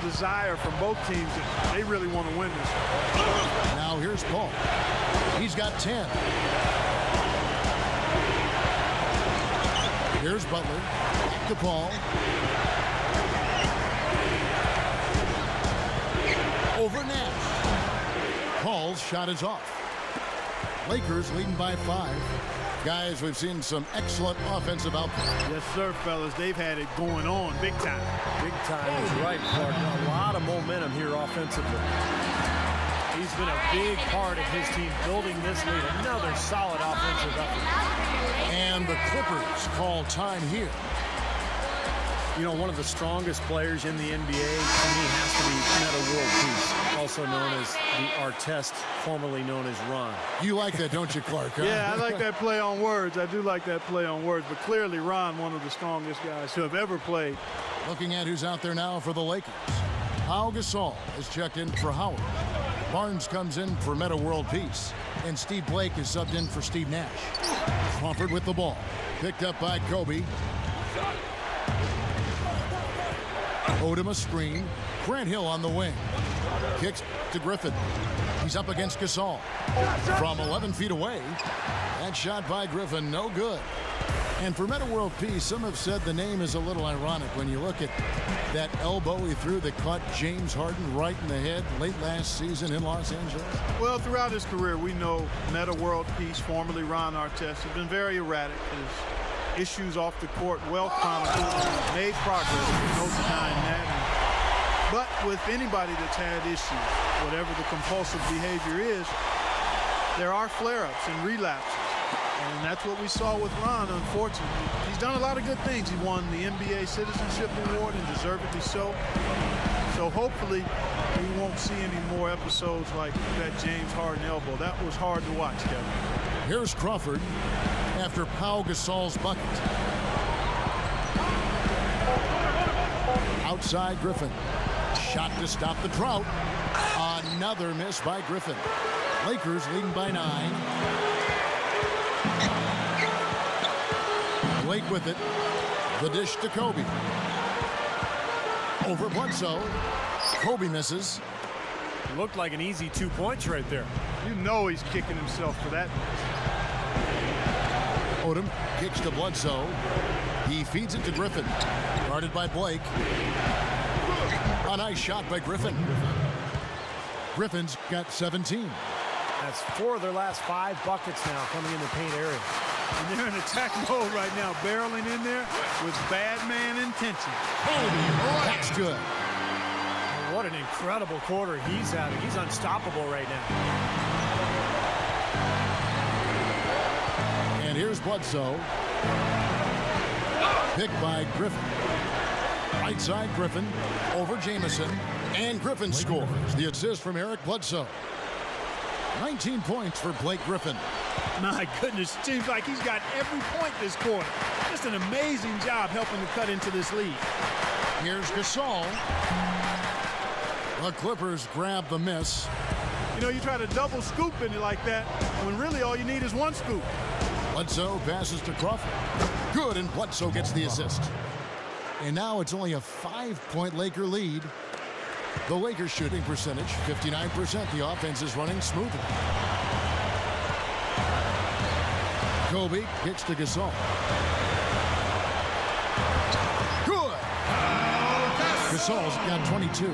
Desire from both teams that they really want to win this. Now here's Paul. He's got 10. Here's Butler. Back to Paul. Over Nash. Paul's shot is off. Lakers leading by 5. Guys, we've seen some excellent offensive output. Yes, sir, fellas. They've had it going on big time. Big time is right, Clark. A lot of momentum here offensively. He's been a big part of his team building this lead. Another solid offensive effort. And the Clippers call time here. One of the strongest players in the NBA, to me, has to be Metta World Peace, also known as the Artest, formerly known as Ron. You like that, don't you, Clark? Huh? Yeah, I like that play on words. I do like that play on words. But clearly, Ron, one of the strongest guys to have ever played. Looking at who's out there now for the Lakers. Pau Gasol is checked in for Howard. Barnes comes in for Metta World Peace. And Steve Blake is subbed in for Steve Nash. Crawford with the ball. Picked up by Kobe. Odom a screen. Grant Hill on the wing. Kicks to Griffin. He's up against Gasol. From 11 feet away. That shot by Griffin, no good. And for Metta World Peace, some have said the name is a little ironic when you look at that elbow he threw that caught James Harden right in the head late last season in Los Angeles. Well, throughout his career, we know Metta World Peace, formerly Ron Artest, has been very erratic. His issues off the court, well chronicled, made progress, no denying that. But with anybody that's had issues, whatever the compulsive behavior is, there are flare-ups and relapses. And that's what we saw with Ron, unfortunately. He's done a lot of good things. He won the NBA Citizenship Award, and deservedly so. So hopefully we won't see any more episodes like that James Harden elbow. That was hard to watch, Kevin. Here's Crawford after Pau Gasol's bucket. Outside Griffin. Shot to stop the drought. Another miss by Griffin. Lakers leading by 9. Blake with it. The dish to Kobe. Over Bledsoe. Kobe misses. Looked like an easy 2 points right there. You know he's kicking himself for that. Odom kicks to Bledsoe. He feeds it to Griffin. Guarded by Blake. A nice shot by Griffin. Griffin's got 17. That's 4 of their last 5 buckets now coming in the paint area. And they're in attack mode right now, barreling in there with bad man intention. That's good. And what an incredible quarter he's having. He's unstoppable right now. And here's Bledsoe. Picked by Griffin. Right side Griffin over Jamison. And Griffin scores the assist from Eric Bledsoe. 19 points for Blake Griffin. My goodness, seems like he's got every point this quarter. Just an amazing job helping to cut into this lead. Here's Gasol. The Clippers grab the miss. You know, you try to double scoop in it like that when really all you need is one scoop. Bledsoe passes to Crawford. Good, and Bledsoe gets the assist. And now it's only a 5-point Laker lead. The Lakers shooting percentage, 59%. The offense is running smoothly. Kobe kicks to Gasol. Good! Gasol's got 22.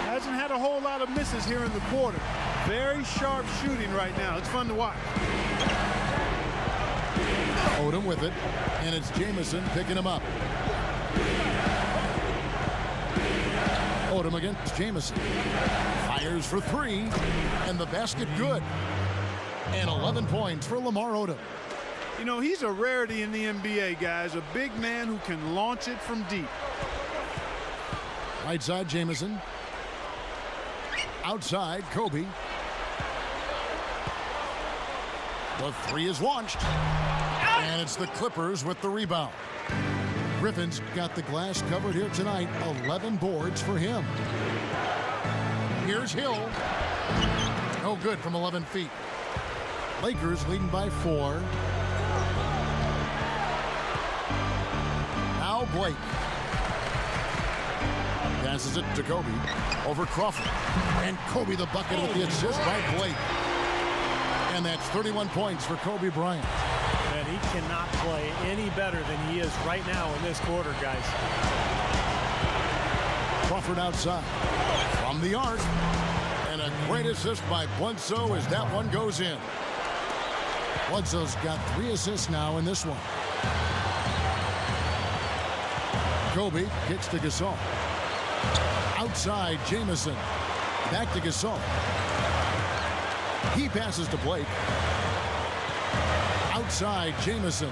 Hasn't had a whole lot of misses here in the quarter. Very sharp shooting right now. It's fun to watch. Odom with it, and it's Jamison picking him up. Odom against Jamison. Fires for 3, and the basket good. And 11 points for Lamar Odom. You know, he's a rarity in the NBA, guys. A big man who can launch it from deep. Right side Jamison. Outside Kobe. The 3 is launched. And it's the Clippers with the rebound. Griffin's got the glass covered here tonight. 11 boards for him. Here's Hill. No good from 11 feet. Lakers leading by 4. Now Blake. Passes it to Kobe. Over Crawford. And Kobe the bucket with the assist by Blake. And that's 31 points for Kobe Bryant. And he cannot play any better than he is right now in this quarter, guys. Crawford outside. From the arc. And a great assist by Bledsoe as that one goes in. Bledsoe's got 3 assists now in this one. Kobe kicks to Gasol. Outside Jamison. Back to Gasol. He passes to Blake. Outside Jamison.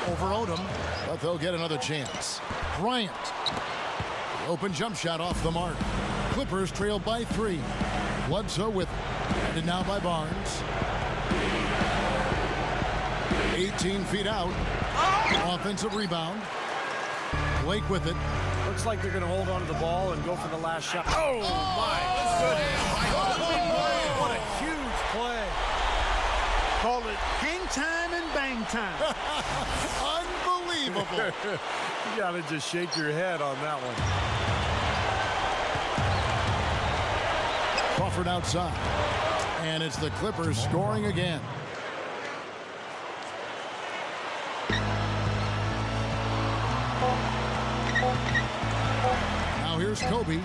Over Odom. But they'll get another chance. Bryant. Open jump shot off the mark. Clippers trail by 3. Bledsoe with it. And now by Barnes. 18 feet out. Offensive rebound. Blake with it. Looks like they're going to hold on to the ball and go for the last shot. Oh, my goodness. What a huge play. Call it hang time and bang time. Unbelievable. You got to just shake your head on that one. Crawford outside. And it's the Clippers scoring again. Now here's Kobe.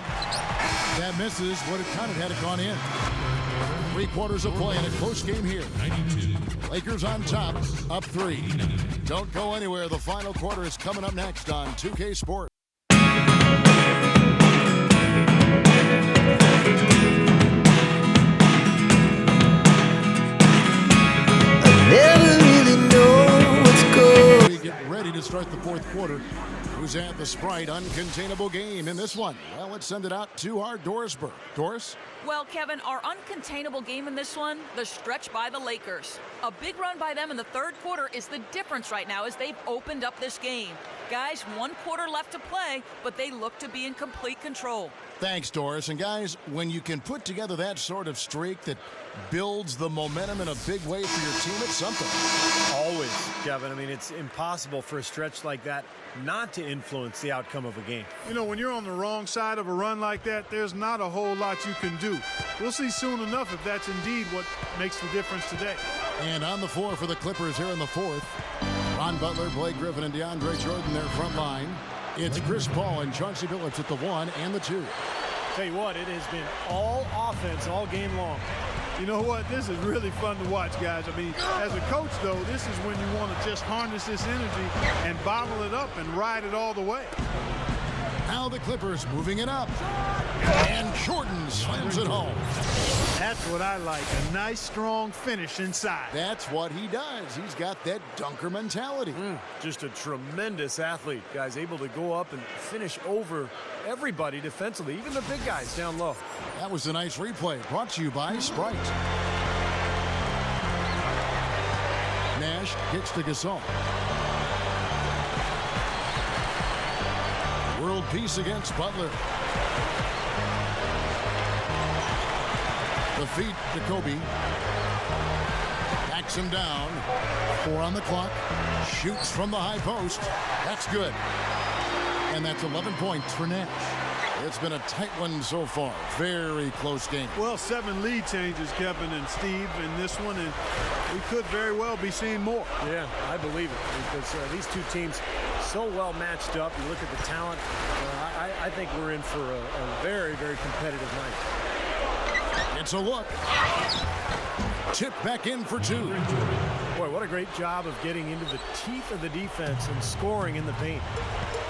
That misses, would have counted had it gone in. 3 quarters of play in a close game here. 92. Lakers on top, up 3. Don't go anywhere. The final quarter is coming up next on 2K Sports. Never really know what's going. We get ready to start the 4th quarter. Who's at the Sprite uncontainable game in this one? Well, let's send it out to our Doris Burke. Doris? Well, Kevin, our uncontainable game in this one, the stretch by the Lakers. A big run by them in the 3rd quarter is the difference right now as they've opened up this game. Guys, 1 quarter left to play, but they look to be in complete control. Thanks, Doris. And guys, when you can put together that sort of streak that builds the momentum in a big way for your team, it's something. Always, Kevin. I mean, it's impossible for a stretch like that not to influence the outcome of a game. You know, when you're on the wrong side of a run like that, there's not a whole lot you can do. We'll see soon enough if that's indeed what makes the difference today. And on the floor for the Clippers here in the fourth, Ron Butler, Blake Griffin, and DeAndre Jordan, their front line. It's Chris Paul and Chauncey Billups at the 1 and the 2. Tell you what, it has been all offense all game long. You know what? This is really fun to watch, guys. I mean, as a coach, though, this is when you want to just harness this energy and bottle it up and ride it all the way. Now the Clippers moving it up. And Jordan slams it home. That's what I like, a nice, strong finish inside. That's what he does. He's got that dunker mentality. Just a tremendous athlete. Guys able to go up and finish over everybody defensively, even the big guys down low. That was a nice replay brought to you by Sprite. Nash kicks to Gasol. World peace against Butler. The feet to Kobe. Backs him down. 4 on the clock. Shoots from the high post. That's good. And that's 11 points for Nash. It's been a tight one so far. Very close game. Well, 7 lead changes, Kevin and Steve, in this one, and we could very well be seeing more. Yeah, I believe it, because these two teams so well matched up. You look at the talent. I think we're in for a very, very competitive night. It's a look. Tip back in for 2. Boy, what a great job of getting into the teeth of the defense and scoring in the paint.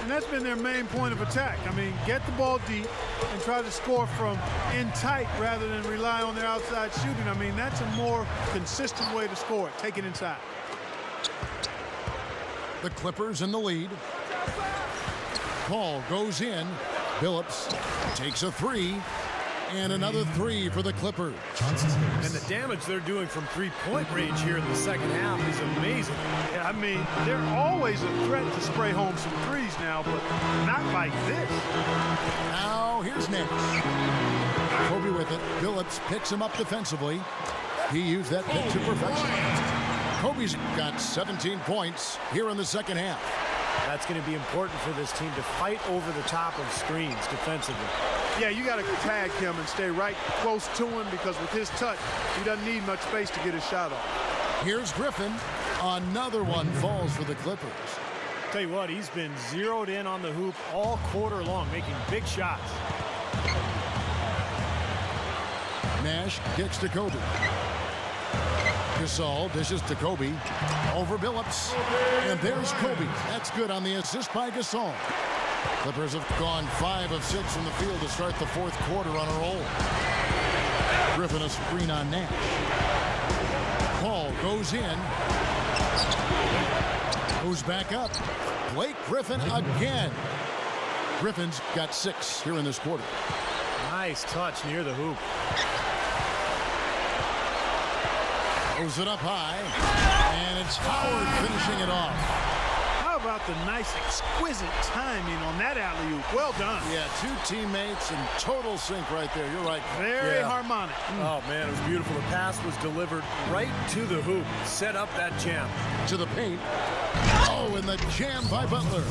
And that's been their main point of attack. I mean, get the ball deep and try to score from in tight rather than rely on their outside shooting. I mean, that's a more consistent way to score it. Take it inside. The Clippers in the lead. Paul goes in. Billups takes a 3. And another 3 for the Clippers. And the damage they're doing from three-point range here in the second half is amazing. Yeah, I mean, they're always a threat to spray home some threes now, but not like this. Now here's Nash. Kobe with it. Billups picks him up defensively. He used that pick to perfection. Kobe's got 17 points here in the second half. That's going to be important for this team to fight over the top of screens defensively. Yeah, you got to tag him and stay right close to him, because with his touch, he doesn't need much space to get his shot off. Here's Griffin. Another one falls for the Clippers. Tell you what, he's been zeroed in on the hoop all quarter long, making big shots. Nash kicks to Kobe. Gasol dishes to Kobe. Over Billups. And there's Kobe. That's good on the assist by Gasol. Clippers have gone 5 of 6 from the field to start the fourth quarter on a roll. Griffin a screen on Nash. Paul goes in. Goes back up. Blake Griffin again. Griffin's got 6 here in this quarter. Nice touch near the hoop. Throws it up high. And it's Howard finishing it off. How about the nice, exquisite timing on that alley-oop? Well done. Yeah, 2 teammates in total sync right there. You're right. Very harmonic. Oh, man, it was beautiful. The pass was delivered right to the hoop. Set up that jam. To the paint. Oh, and the jam by Butler.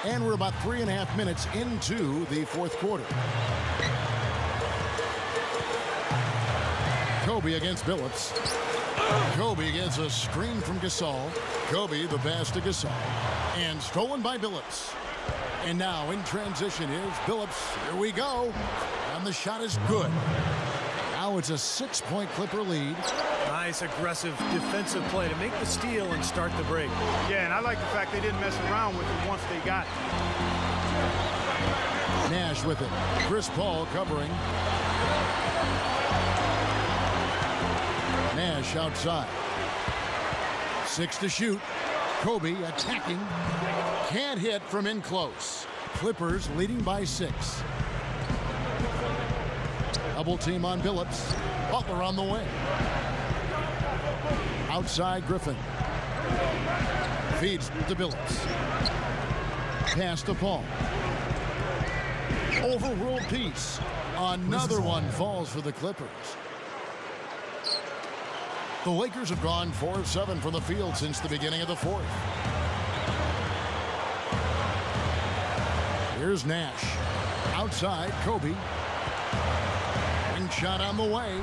And we're about 3.5 minutes into the fourth quarter. Kobe against Billups. Kobe gets a screen from Gasol. Kobe the pass to Gasol. And stolen by Billups. And now in transition is Billups. Here we go. And the shot is good. Now it's a 6-point Clipper lead. Nice aggressive defensive play to make the steal and start the break. Yeah, and I like the fact they didn't mess around with it once they got it. Nash with it. Chris Paul covering. Nash outside. 6 to shoot. Kobe attacking. Can't hit from in close. Clippers leading by 6. Double team on Billups. Butler on the wing. Outside Griffin. Feeds to Billups. Pass to Paul. Over World Peace. Another one falls for the Clippers. The Lakers have gone 4 of 7 from the field since the beginning of the fourth. Here's Nash. Outside, Kobe. Wing shot on the way.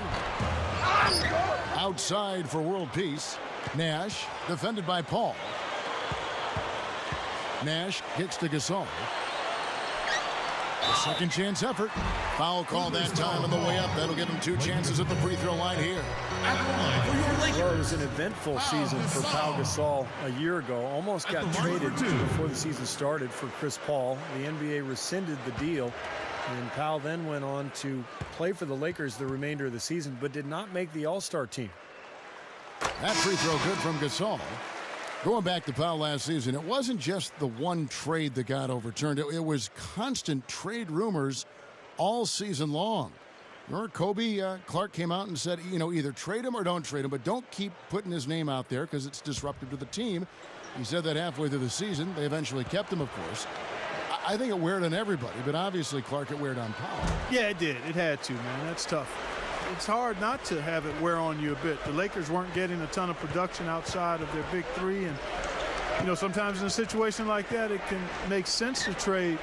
Outside for world peace. Nash, defended by Paul. Nash kicks to Gasol. A second chance effort. Foul call that time on the way up. That'll give him 2 chances at the free throw line here. Well, it was an eventful season for Pau Gasol a year ago. Almost got traded before the season started for Chris Paul. The NBA rescinded the deal, and Pau then went on to play for the Lakers the remainder of the season, but did not make the All-Star team. That free throw good from Gasol. Going back to Pau last season, it wasn't just the one trade that got overturned. It was constant trade rumors all season long. Remember, Kobe Clark came out and said, you know, either trade him or don't trade him, but don't keep putting his name out there because it's disruptive to the team. He said that halfway through the season. They eventually kept him, of course. I think it weared on everybody, but obviously Clark, it weared on Pau. Yeah, it did. It had to, man. That's tough. It's hard not to have it wear on you a bit. The Lakers weren't getting a ton of production outside of their big three, and you know, sometimes in a situation like that, it can make sense to trade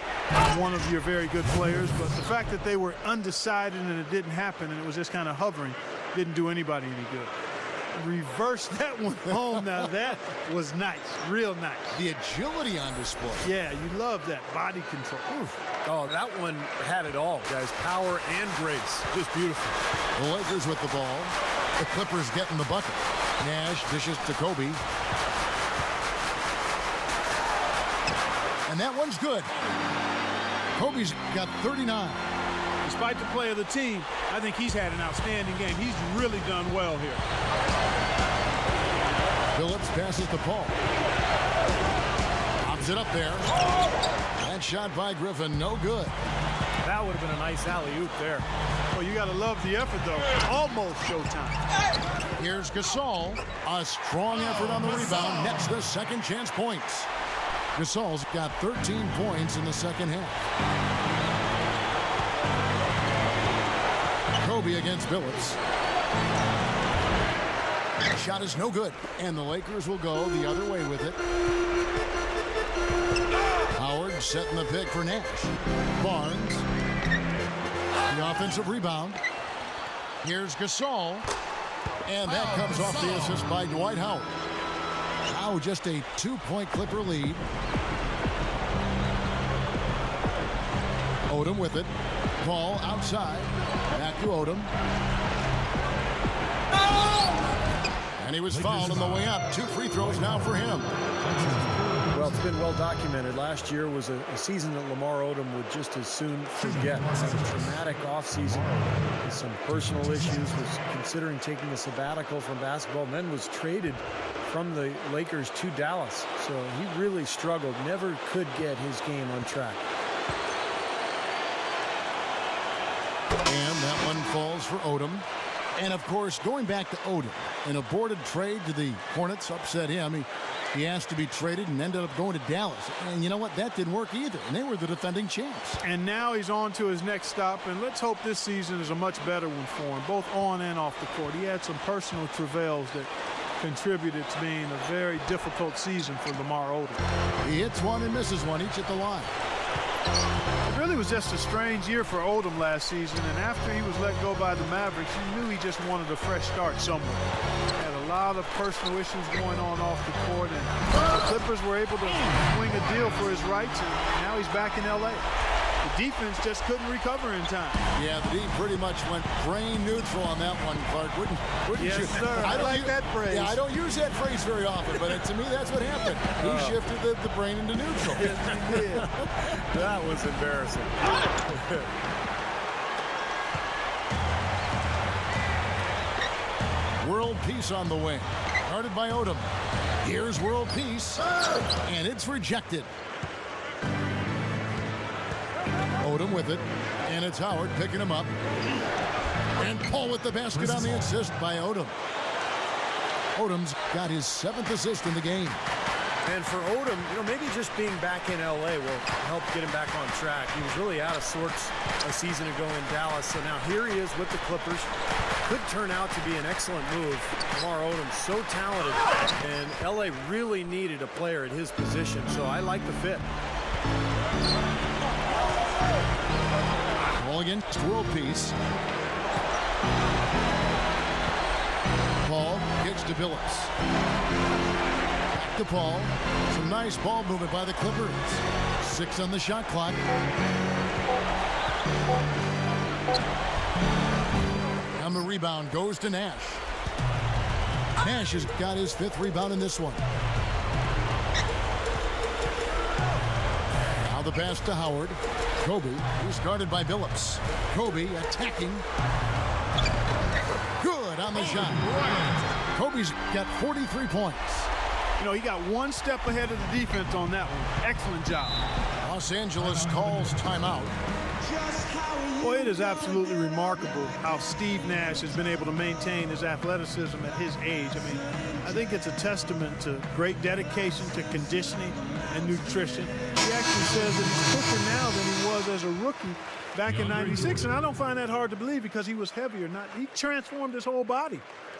one of your very good players, but the fact that they were undecided and it didn't happen and it was just kind of hovering didn't do anybody any good. Reverse that one home. Now that was nice, real nice. The agility on display. Yeah, you love that body control. Oof. Oh, that one had it all, guys. Power and grace. Just beautiful. The Lakers with the ball. The Clippers getting the bucket. Nash dishes to Kobe. And that one's good. Kobe's got 39. Despite the play of the team, I think he's had an outstanding game. He's really done well here. Billups passes to Paul. Pops it up there. That shot by Griffin, no good. That would have been a nice alley-oop there. Well, you got to love the effort, though. Almost showtime. Here's Gasol. A strong effort on the rebound. Nets the second chance points. Gasol's got 13 points in the second half. Kobe against Billups. Shot is no good, and the Lakers will go the other way with it. Howard setting the pick for Nash. Barnes. The offensive rebound. Here's Gasol. And that comes off the assist by Dwight Howard. Now just a 2-point Clipper lead. Odom with it. Paul outside. Back to Odom. And he was fouled on the way up. 2 free throws now for him. Well, it's been well documented. Last year was a season that Lamar Odom would just as soon forget. It's a traumatic offseason with some personal issues, was considering taking a sabbatical from basketball, and then was traded from the Lakers to Dallas. So he really struggled, never could get his game on track. And that one falls for Odom. And, of course, going back to Odom, an aborted trade to the Hornets upset him. He asked to be traded and ended up going to Dallas. And you know what? That didn't work either. And they were the defending champs. And now he's on to his next stop. And let's hope this season is a much better one for him, both on and off the court. He had some personal travails that contributed to being a very difficult season for Lamar Odom. He hits one and misses one, each at the line. It really was just a strange year for Odom last season, and after he was let go by the Mavericks, you knew he just wanted a fresh start somewhere. Had a lot of personal issues going on off the court, and the Clippers were able to swing a deal for his rights, and now he's back in L.A. The defense just couldn't recover in time. Yeah, the D pretty much went brain neutral on that one, Clark. Wouldn't yes, you? Sir. I like that phrase. Yeah, I don't use that phrase very often, but to me, that's what happened. He shifted the brain into neutral. Yes, he did. That was embarrassing. World Peace on the way. Guarded by Odom. Here's World Peace, and it's rejected. Odom with it, and it's Howard picking him up. And Paul with the basket on the assist by Odom. Odom's got his 7th assist in the game. And for Odom, maybe just being back in L.A. will help get him back on track. He was really out of sorts a season ago in Dallas. So now here he is with the Clippers. Could turn out to be an excellent move. Lamar Odom, so talented. And L.A. really needed a player at his position. So I like the fit. Ball against World Peace. Paul kicks to Billups. Back to Paul. Some nice ball movement by the Clippers. 6 on the shot clock. And the rebound goes to Nash. Nash has got his 5th rebound in this one. Now the pass to Howard. Kobe, who's guarded by Billups. Kobe attacking. Good on the shot. Kobe's got 43 points. He got one step ahead of the defense on that one. Excellent job. Los Angeles calls timeout. Boy, it is absolutely remarkable how Steve Nash has been able to maintain his athleticism at his age. I think it's a testament to great dedication to conditioning and nutrition. He actually says that he's quicker now than he was as a rookie back in '96, and I don't find that hard to believe because he was heavier. He transformed his whole body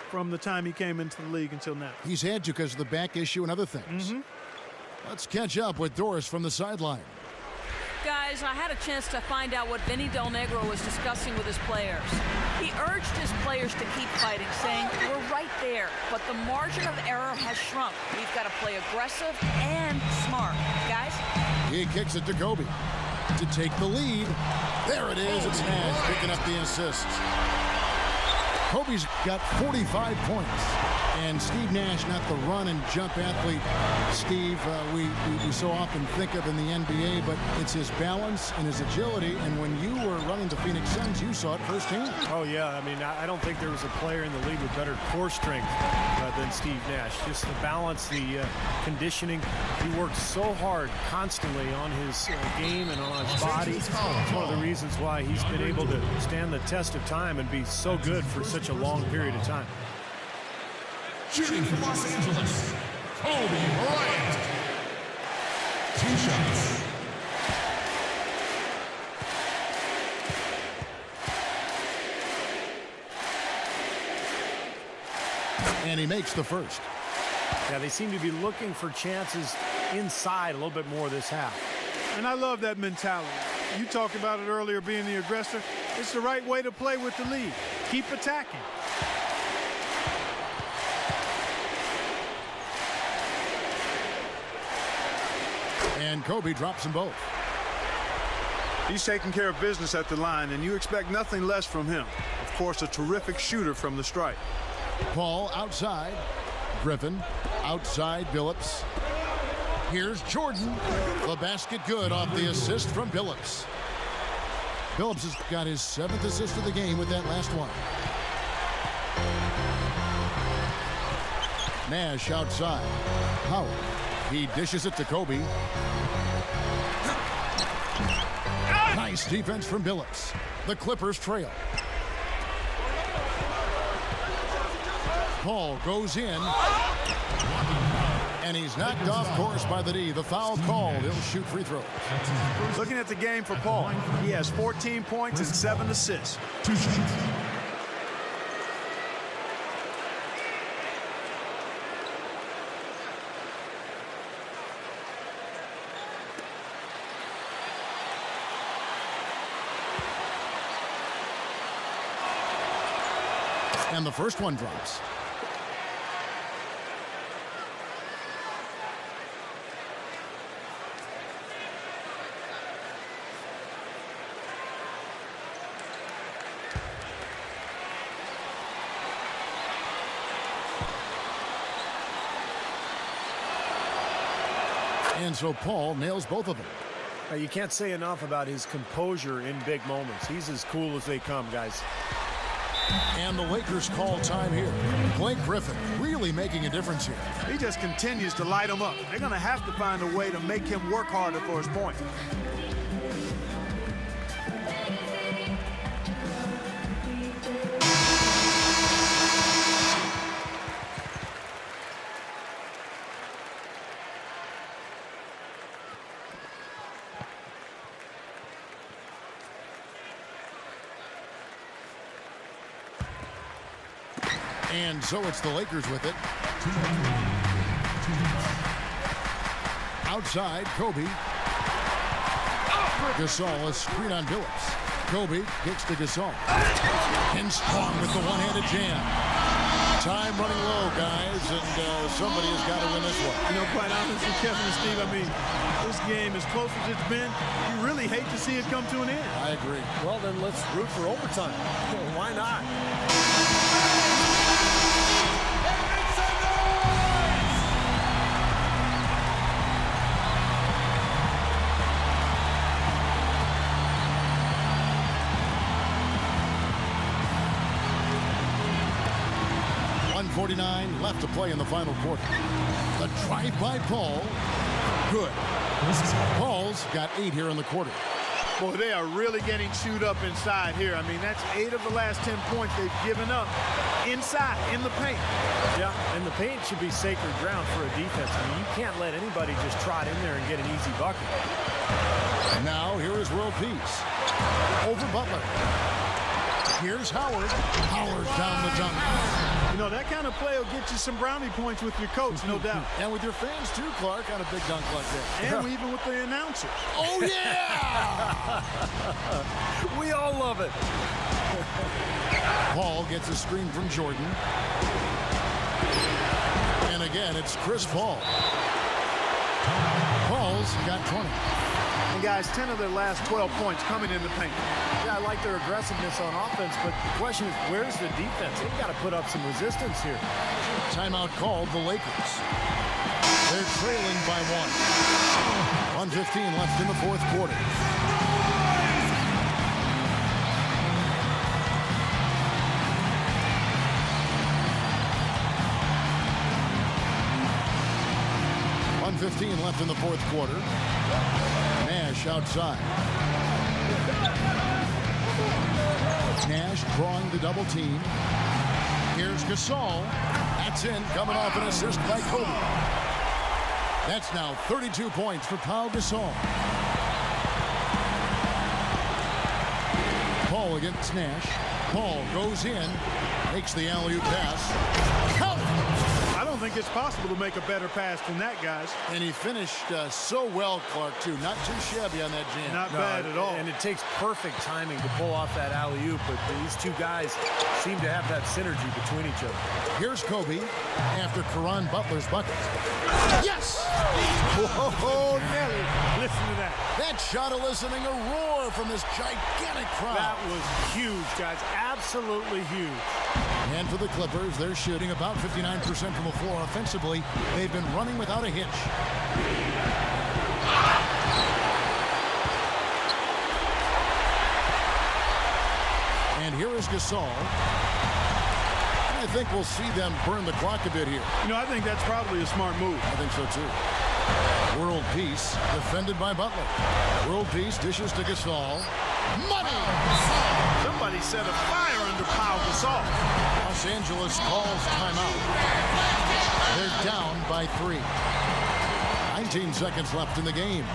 from the time he came into the league until now. He's had to because of the back issue and other things. Let's catch up with Doris from the sideline. Guys, I had a chance to find out what Vinny Del Negro was discussing with his players. He urged his players to keep fighting, saying, we're right there, but the margin of error has shrunk. We've got to play aggressive and smart. Guys? He kicks it to Kobe to take the lead. There it is. It's Nash picking up the assist. Kobe's got 45 points. And Steve Nash, not the run and jump athlete, Steve, we so often think of in the NBA, but it's his balance and his agility. And when you were running the Phoenix Suns, you saw it firsthand. Oh, yeah. I don't think there was a player in the league with better core strength than Steve Nash. Just the balance, the conditioning. He works so hard constantly on his game and on his body. It's one of the reasons why he's been able to stand the test of time and be so good for such a long period of time. Shooting from Los Angeles, Kobe Bryant. 2 shots. And he makes the first. Yeah, they seem to be looking for chances inside a little bit more this half. And I love that mentality. You talked about it earlier, being the aggressor. It's the right way to play with the lead. Keep attacking. And Kobe drops them both. He's taking care of business at the line, and you expect nothing less from him. Of course, a terrific shooter from the stripe. Paul outside. Griffin outside Billups. Here's Jordan. The basket good off the assist from Billups. Billups has got his 7th assist of the game with that last one. Nash outside. Howard. He dishes it to Kobe. Nice defense from Billups. The Clippers trail. Paul goes in. And he's knocked off course by the D. The foul called. He'll shoot free throws. Looking at the game for Paul, he has 14 points and 7 assists. 2 shots. And the first one drops. And so Paul nails both of them. You can't say enough about his composure in big moments. He's as cool as they come, guys. And the Lakers call time here. Blake Griffin really making a difference here. He just continues to light them up. They're going to have to find a way to make him work harder for his point. And so it's the Lakers with it. Outside, Kobe. Gasol, a screen on Billups. Kobe kicks to Gasol. And Strong with the one-handed jam. Time running low, guys, and somebody has got to win this one. You know, quite honestly, Kevin and Steve, I mean, this game, as close as it's been, you really hate to see it come to an end. I agree. Well, then let's root for overtime. Why not? .49 left to play in the final quarter. The drive by Paul. Good. Paul's got 8 here in the quarter. Boy, they are really getting chewed up inside here. I mean, that's 8 of the last 10 points they've given up inside, in the paint. Yeah, and the paint should be sacred ground for a defense. I mean, you can't let anybody just trot in there and get an easy bucket. And now, here is World Peace. Over Butler. Here's Howard. Howard down the dunk. You know, that kind of play will get you some brownie points with your coach, no doubt. And with your fans, too, Clark, on a big dunk like that. And even with the announcers. Oh, yeah! We all love it. Paul gets a screen from Jordan. And again, it's Chris Paul. Paul's got 20. And guys, 10 of their last 12 points coming in the paint. Yeah, I like their aggressiveness on offense, but the question is, where's the defense? They've got to put up some resistance here. Timeout called the Lakers. They're trailing by 1. 1:15 left in the fourth quarter. .15 left in the fourth quarter. Nash outside. Nash drawing the double team. Here's Gasol. That's in, coming off an assist by Kobe. That's now 32 points for Pau Gasol. Paul against Nash. Paul goes in, makes the alley-oop pass. Count! I don't think it's possible to make a better pass than that, guys. And he finished so well, Clark, too. Not too shabby on that jam. Not bad at all. And it takes perfect timing to pull off that alley-oop, but these two guys seem to have that synergy between each other. Here's Kobe after Caron Butler's bucket. Yes! Whoa, Nelly. Listen to that. That shot eliciting a roar from this gigantic crowd. That was huge, guys. Absolutely huge. And for the Clippers, they're shooting about 59% from the floor offensively. They've been running without a hitch. And here is Gasol. And I think we'll see them burn the clock a bit here. You know, I think that's probably a smart move. I think so, too. World Peace, defended by Butler. World Peace dishes to Gasol. Money! Somebody set a fire under Pau Gasol. Los Angeles calls timeout. They're down by 3. 19 seconds left in the game.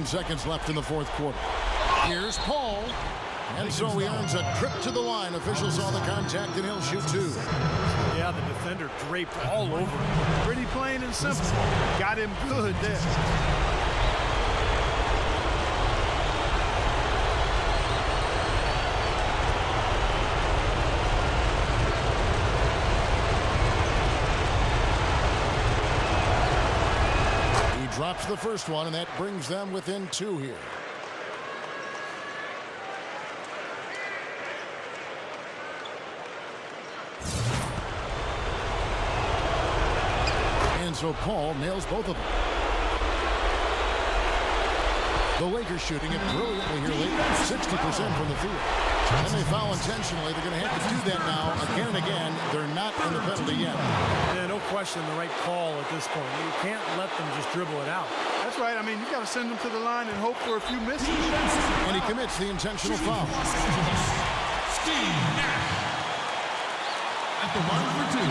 Seconds left in the fourth quarter. Here's Paul. And so he earns a trip to the line. Officials saw the contact and he'll shoot 2. Yeah, the defender draped all over him. Pretty plain and simple. Got him good there. Drops the first one, and that brings them within 2 here. And so Paul nails both of them. The Lakers shooting it brilliantly here lately, 60% from the field. And they foul intentionally. They're going to have to do that now again and again. They're not in the penalty yet. Yeah, no question the right call at this point. You can't let them just dribble it out. That's That's right. I mean, you got to send him to the line and hope for a few misses. And he commits the intentional foul. Los Angeles, Steve Nash. At the line for two.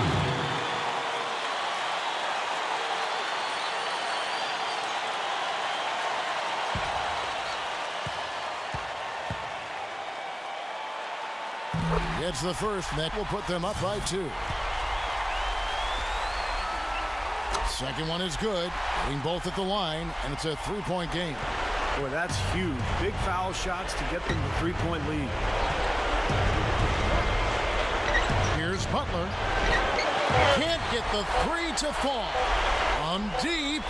Gets the first, and that will put them up by 2. Second one is good. Hitting both at the line, and it's a 3-point game. Boy, that's huge. Big foul shots to get them the 3-point lead. Here's Butler. Can't get the 3 to fall. On deep.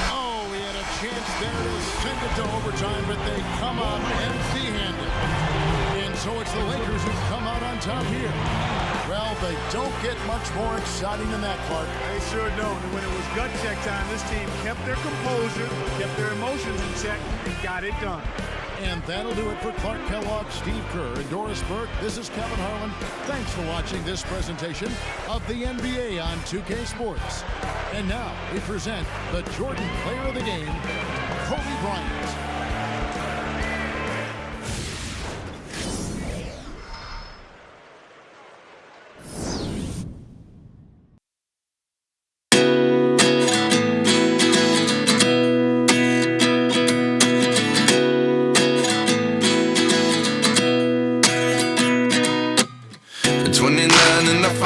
Oh, he had a chance there to send it to overtime, but they come out empty-handed. And so it's the Lakers who come out on top here. Well, they don't get much more exciting than that, Clark. They sure don't. And when it was gut check time, this team kept their composure, kept their emotions in check, and got it done. And that'll do it for Clark Kellogg, Steve Kerr, and Doris Burke. This is Kevin Harlan. Thanks for watching this presentation of the NBA on 2K Sports. And now we present the Jordan Player of the Game, Kobe Bryant.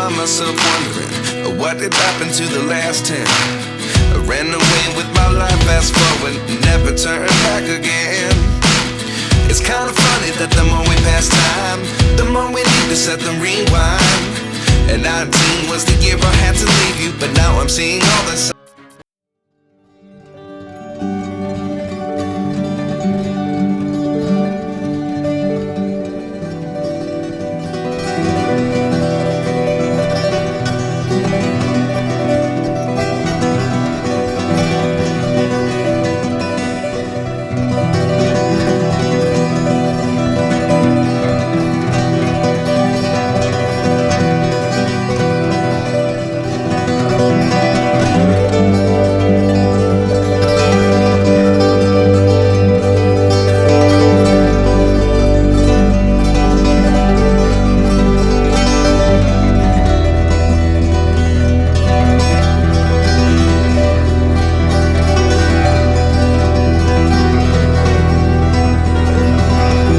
Myself wondering what did happen to the last 10. I ran away with my life, fast forward, never turn back again. It's kind of funny that the more we pass time, the more we need to set them rewind. And 19 was the year I had to leave you, but now I'm seeing all the